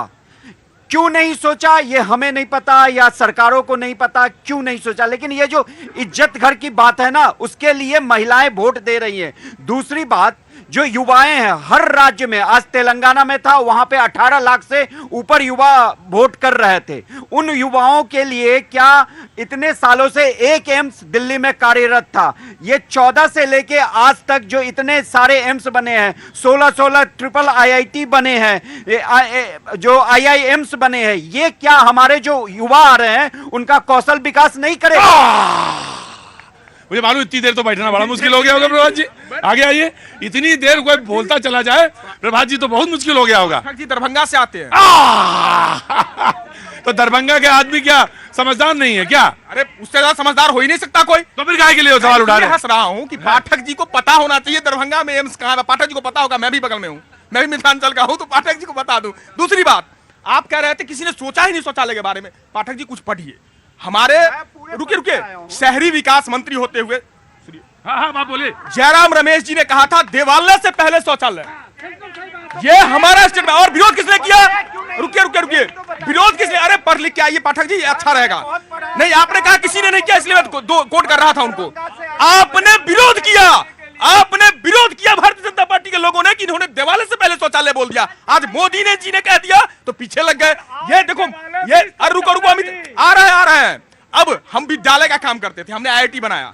क्यों नहीं सोचा ये हमें नहीं पता, या सरकारों को नहीं पता क्यों नहीं सोचा। लेकिन ये जो इज्जत घर की बात है ना, उसके लिए महिलाएं वोट दे रही हैं। दूसरी बात, जो युवाएं हैं हर राज्य में, आज तेलंगाना में था, वहां पे 18 लाख से ऊपर युवा वोट कर रहे थे। उन युवाओं के लिए क्या इतने सालों से एक एम्स दिल्ली में कार्यरत था, ये 14 से लेके आज तक जो इतने सारे एम्स बने हैं, 16 ट्रिपल IIT बने हैं, जो IIMs बने हैं, ये क्या हमारे जो युवा आ रहे हैं उनका कौशल विकास नहीं करेगा? मुझे मालूम इतनी देर तो बैठना बड़ा मुश्किल हो गया होगा। प्रभात जी आगे आइए। इतनी देर कोई बोलता चला जाए प्रभात जी तो बहुत मुश्किल हो गया होगा। जी दरभंगा से आते हैं। तो दरभंगा के आदमी क्या समझदार नहीं है क्या? अरे उससे ज्यादा समझदार हो ही नहीं सकता कोई। तो फिर काहे के लिए सवाल उठा रहे हैं? हंस रहा हूँ कि पाठक जी को पता होना चाहिए दरभंगा में एम्स कहाँ है। पाठक जी को पता होगा, मैं भी बगल में हूँ, मैं भी मिथिलांचल का हूँ, तो पाठक जी को बता दूं। दूसरी बात, आप कह रहे थे किसी ने सोचा ही नहीं शौचालय के बारे में। पाठक जी कुछ पढ़िए। हमारे रुके शहरी विकास मंत्री होते हुए हाँ बोले, जयराम रमेश जी ने कहा था देवालय से पहले शौचालय। ये हमारा स्टेट में, और विरोध किसने किया? रुकिए विरोध किसने? अरे पढ़ लिख के आइए पाठक जी, अच्छा रहेगा। नहीं, आपने कहा किसी ने नहीं किया, इसलिए मैं कोट कर रहा था उनको। आपने विरोध किया, आपने विरोध किया भारतीय जनता पार्टी के लोगों ने कि इन्होंने देवालय से पहले शौचालय बोल दिया। आज मोदी जी ने कह दिया तो पीछे लग गए। ये देखो, ये रुको अमित, आ रहा है। अब हम विद्यालय का काम करते थे, हमने IIT बनाया,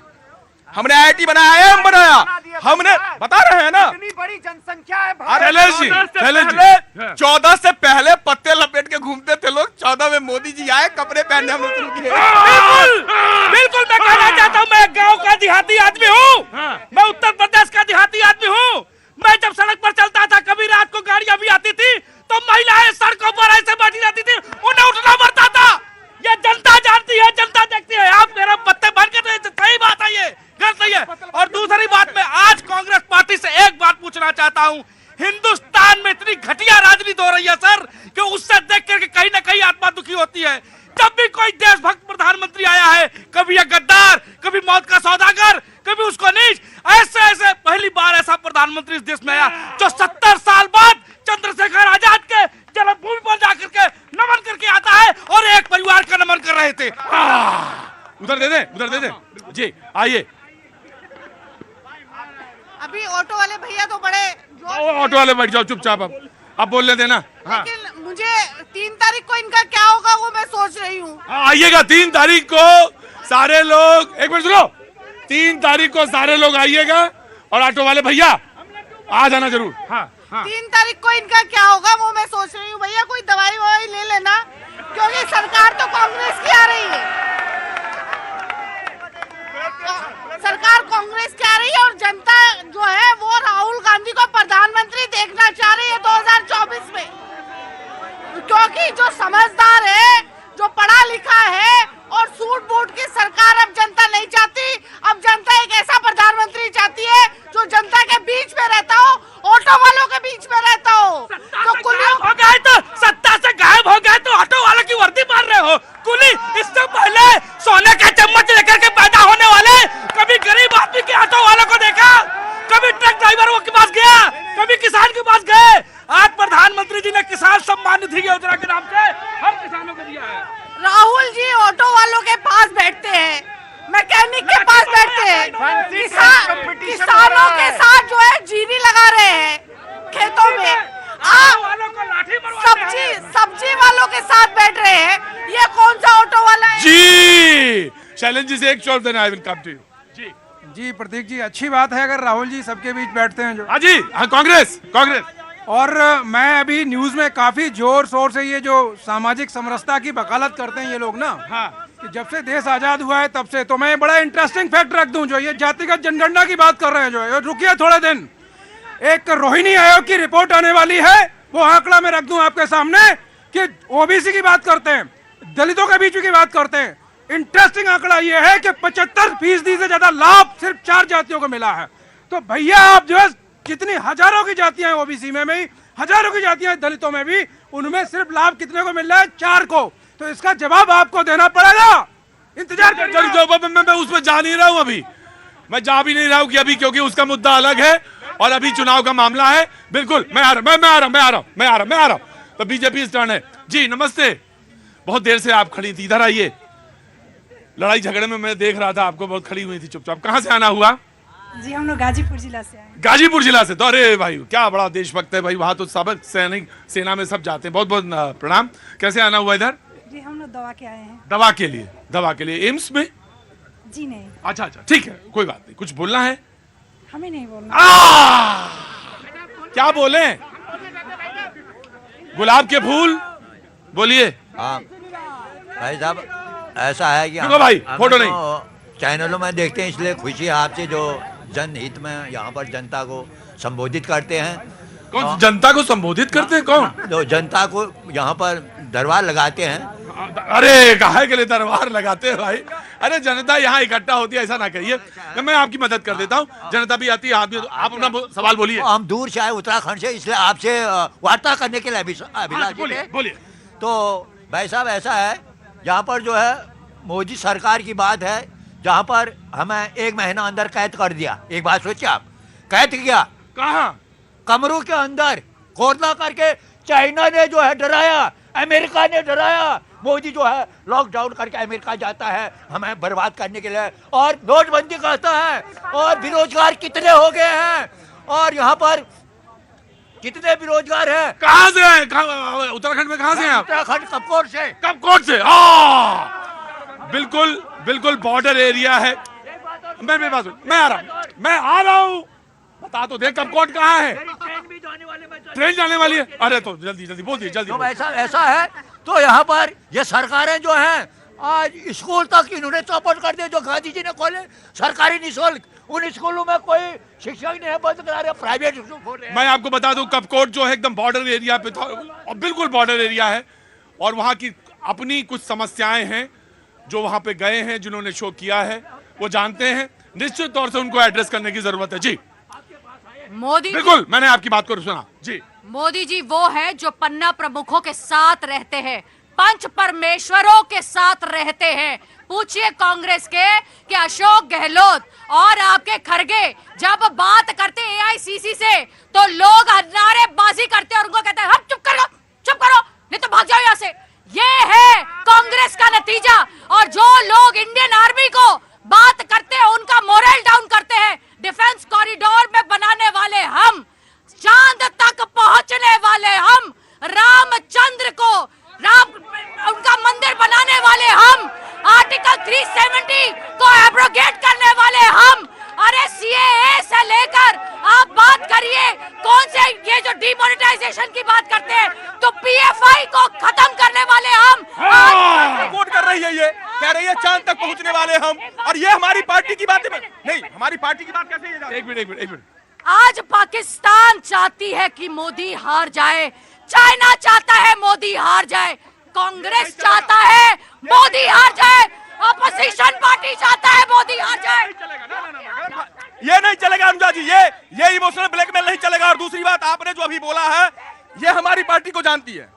हमने IIT बनाया, IIM बनाया, हमने बता रहे हैं ना। इतनी बड़ी जनसंख्या है शैलेश जी, शैलेश जी, 14 से पहले पत्ते लपेट के घूमते थे लोग, 14 में मोदी जी आए, कपड़े पहनने हमने शुरू किए। बिल्कुल मैं कहना चाहता हूँ, मैं गांव का देहाती आदमी हूँ, मैं उत्तर प्रदेश का देहाती आदमी हूँ। मैं जब सड़क पर चलता था, कभी रात को गाड़ियां भी आती थी तो महिलाएं सड़कों पर ऐसे बैठी रहती थी, उन्हें उठना पड़ता था। ये जनता जानती है, जनता देखती है। आप मेरा पत्ते भर के तो सही बात है, ये गलत नहीं है। और दूसरी बात, मैं आज कांग्रेस पार्टी से एक बात पूछना चाहता हूँ, हिंदुस्तान में इतनी घटिया राजनीति हो रही है सर, कि उससे देख करके कहीं ना कहीं आत्मा दुखी होती है। जब भी कोई देशभक्त प्रधानमंत्री आया है, कभी ये गद्दार, कभी मौत का सौदागर, कभी उसको नीच, ऐसे पहली बार ऐसा प्रधानमंत्री इस देश में आया जो 70 साल बाद चंद्रशेखर आजाद के जन्मभूमि पर जाकर के नमन करके आता है, और एक परिवार का नमन कर रहे थे। उधर दे दे, उधर दे दे जी, आइए। अभी ऑटो वाले भैया तो बड़े ऑटो वाले बैठ जाओ चुपचाप, अब बोलने देना। हाँ। लेकिन मुझे 3 तारीख को इनका क्या होगा वो मैं सोच रही हूँ। आइएगा 3 तारीख को सारे लोग, एक मिनट सुनो, 3 तारीख को सारे लोग आइएगा, और ऑटो वाले भैया आ जाना जरूर। हाँ, हाँ। 3 तारीख को इनका क्या होगा वो मैं सोच रही हूँ। भैया कोई दवाई ववाई ले लेना, क्योंकि सरकार तो कांग्रेस की आ रही है, सरकार कांग्रेस की आ रही है, और जनता जो है वो राहुल गांधी को प्रधानमंत्री देखना चाह रही है 2024 में। क्योंकि जो समझदार है, जो पढ़ा लिखा है, और सूट बूट की सरकार अब जनता नहीं चाहती। अब जनता एक ऐसा प्रधानमंत्री चाहती है जो जनता के बीच में रहता हो, ऑटो वालों के बीच में रहता हो। तो कुलियों हो गए तो सत्ता से गायब हो गए तो ऑटो वालों की वर्दी मार रहे हो। कुली इससे पहले सोने का चम्मच लेकर के पैदा होने वाले कभी गरीब आदमी के ऑटो वालों को देखा, कभी ट्रक ड्राइवरों के पास गया, कभी किसान के पास गए। आज प्रधानमंत्री जी ने किसान सम्मान निधि योजना के नाम से हर किसानों को दिया है। राहुल जी ऑटो वालों के पास बैठते हैं, मैकेनिक के पास बैठते हैं, किसानों के साथ जो है जीनी लगा रहे हैं खेतों में, सब्जी वालों के साथ बैठ रहे हैं। ये कौन सा ऑटो वाला है जी? शैलेश जी से एक चोट देना, I will come to you. जी जी प्रतीक जी, अच्छी बात है अगर राहुल जी सबके बीच बैठते हैं जो। हाँ जी, हाँ, कांग्रेस। और मैं अभी न्यूज में काफी जोर शोर से ये जो सामाजिक समरसता की वकालत करते हैं ये लोग ना, हाँ, कि जब से देश आजाद हुआ है तब से, तो मैं बड़ा इंटरेस्टिंग फैक्ट रख दूं, जो ये जातिगत जनगणना की बात कर रहे हैं, जो है रुकिए थोड़े दिन, एक रोहिणी आयोग की रिपोर्ट आने वाली है, वो आंकड़ा मैं रख दूं आपके सामने, कि ओबीसी की बात करते हैं, दलितों के बीच की बात करते हैं। इंटरेस्टिंग आंकड़ा ये है कि 75% से ज्यादा लाभ सिर्फ 4 जातियों को मिला है। तो भैया आप जो है, कितनी हजारों की जातियां हैं ओबीसी में भी, हजारों की जातियां दलितों में भी, उनमें सिर्फ लाभ कितने को मिल रहा है? 4 को। तो इसका जवाब आपको देना पड़ेगा। इंतजार करिए। मैं उसमें जा नहीं रहा हूँ अभी, मैं जा भी नहीं रहा हूँ कि अभी, क्योंकि उसका मुद्दा अलग है और अभी चुनाव का मामला है। बिल्कुल मैं आ रहा हूँ। तो बीजेपी टर्न है जी। नमस्ते, बहुत देर से आप खड़ी थी, इधर आइए। लड़ाई झगड़े में मैं देख रहा था आपको, बहुत खड़ी हुई थी चुपचाप। कहाँ से आना हुआ? जी हम लोग गाजीपुर जिला से आए। गाजीपुर जिला से? तो अरे भाई क्या बड़ा देशभक्त है भाई, वहाँ तो सबक सैनिक सेना में सब जाते हैं। बहुत बहुत प्रणाम। कैसे आना हुआ इधर? जी हम लोग दवा के आए हैं। दवा के लिए एम्स में? जी नहीं। अच्छा, ठीक है, कोई बात नहीं। कुछ बोलना है? हमें नहीं बोलना। क्या बोले? गुलाब के फूल बोलिए। हाँ भाई साहब, ऐसा है कि भाई फोटो नहीं, चैनलों में देखते हैं, इसलिए खुशी है आपसे जो जनहित में यहाँ पर जनता को संबोधित करते हैं। कौन जनता को संबोधित करते हैं? कौन? तो जनता को यहाँ पर दरबार लगाते हैं। अरे काहे के लिए दरबार लगाते हैं भाई? अरे जनता यहाँ इकट्ठा होती है, ऐसा ना कहिए। मैं आपकी मदद कर देता हूँ, जनता भी आती है। आप अपना सवाल बोलिए। हम दूर से आए उत्तराखंड से, इसलिए आपसे वार्ता करने के लिए अभिलाषी थे। बोलिए। तो भाई साहब ऐसा है, यहाँ पर जो है मोदी सरकार की बात है, जहाँ पर हमें 1 महीना अंदर कैद कर दिया। एक बात सोचिए आप, कैद किया कहाँ? कमरों के अंदर कोरोना करके। चाइना ने जो है डराया, अमेरिका ने डराया, मोदी जो है लॉकडाउन करके अमेरिका जाता है हमें बर्बाद करने के लिए, और नोटबंदी करता है, और बेरोजगार कितने हो गए हैं, और यहाँ पर कितने बेरोजगार हैं। कहाँ से हैं? उत्तराखंड में कहाँ से हैं आप? उत्तराखंड कपकोट से। कपकोट से? बिल्कुल बिल्कुल बॉर्डर एरिया है। मैं आ रहा हूँ, बता तो दे कपकोट कहाँ है? ट्रेन जाने वाली है। अरे तो जल्दी जल्दी बोल दीजिए जल्दी। तो ऐसा है तो यहाँ पर ये सरकारें जो हैं आज स्कूल तक इन्होंने चौपट कर दिए जो गांधी जी ने खोले सरकारी निःशुल्क। उन स्कूलों में कोई शिक्षक नहीं है, बंद करा रहे, प्राइवेट स्कूल खोल रहे हैं। मैं आपको बता दूं कपकोट जो है एकदम बॉर्डर एरिया पे था, और बिल्कुल बॉर्डर एरिया है, और वहाँ की अपनी कुछ समस्याएं हैं। जो वहाँ पे गए हैं, जिन्होंने शो किया है, वो जानते हैं। निश्चित तौर से उनको एड्रेस करने की जरूरत है। जी मोदी बिल्कुल, मैंने आपकी बात को सुना। जी मोदी जी वो है जो पन्ना प्रमुखों के साथ रहते हैं, पंच परमेश्वरों के साथ रहते हैं। पूछिए कांग्रेस के कि अशोक गहलोत और आपके खड़गे जब बात करते एआईसीसी से तो लोग नारेबाजी करते हैं और उनको कहते हैं हम चुप करो नहीं तो भाग जाओ यहाँ से। ये है कांग्रेस का नतीजा। और जो लोग इंडियन आर्मी को बात करते हैं उनका मोरल डाउन करते हैं। डिफेंस कॉरिडोर में बनाने वाले हम, चांद तक पहुंचने वाले हम, रामचंद्र को उनका मंदिर बनाने वाले हम, आर्टिकल 370 को एब्रोगेट करने वाले हम। अरे सीएए से लेकर आप बात करिए, कौन से ये जो डिमोनेटाइजेशन की बात करते हैं तो पीएफआई को खत्म करने वाले हम। सपोर्ट कर रही है, ये कह रही है चांद तक पहुंचने वाले हम, और ये हमारी पार्टी की बात नहीं। हमारी पार्टी की बात कैसे? एक मिनट। आज पाकिस्तान चाहती है कि मोदी हार जाए, चाइना चाहता है मोदी हार जाए, कांग्रेस चाहता है मोदी हार जाए, अपोजिशन पार्टी चाहता है मोदी हार जाए। ये नहीं चलेगा अनुजा जी, ये इमोशनल ब्लैकमेल नहीं चलेगा। और दूसरी बात, आपने जो अभी बोला है ये हमारी पार्टी को जानती है,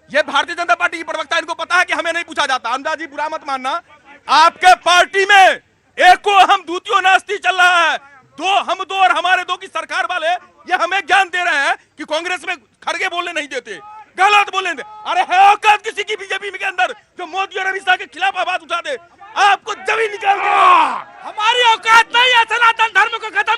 ये भारतीय जनता पार्टी की प्रवक्ता, इनको पता है कि हमें नहीं पूछा जाता। अनुजा जी बुरा मत मानना, आपके पार्टी में एको हम द्वितीय नास्ती चल रहा है। हम दो और हमारे दो की सरकार वाले ये हमें ज्ञान दे रहे हैं कि कांग्रेस में खड़गे बोलने नहीं देते, गलत बोलने दे। अरे है औकात किसी की बीजेपी के अंदर जो मोदी और अमित शाह के खिलाफ आवाज उठा दे? आपको जमीन निकाल दे। हमारी औकात नहीं है सनातन धर्म को खत्म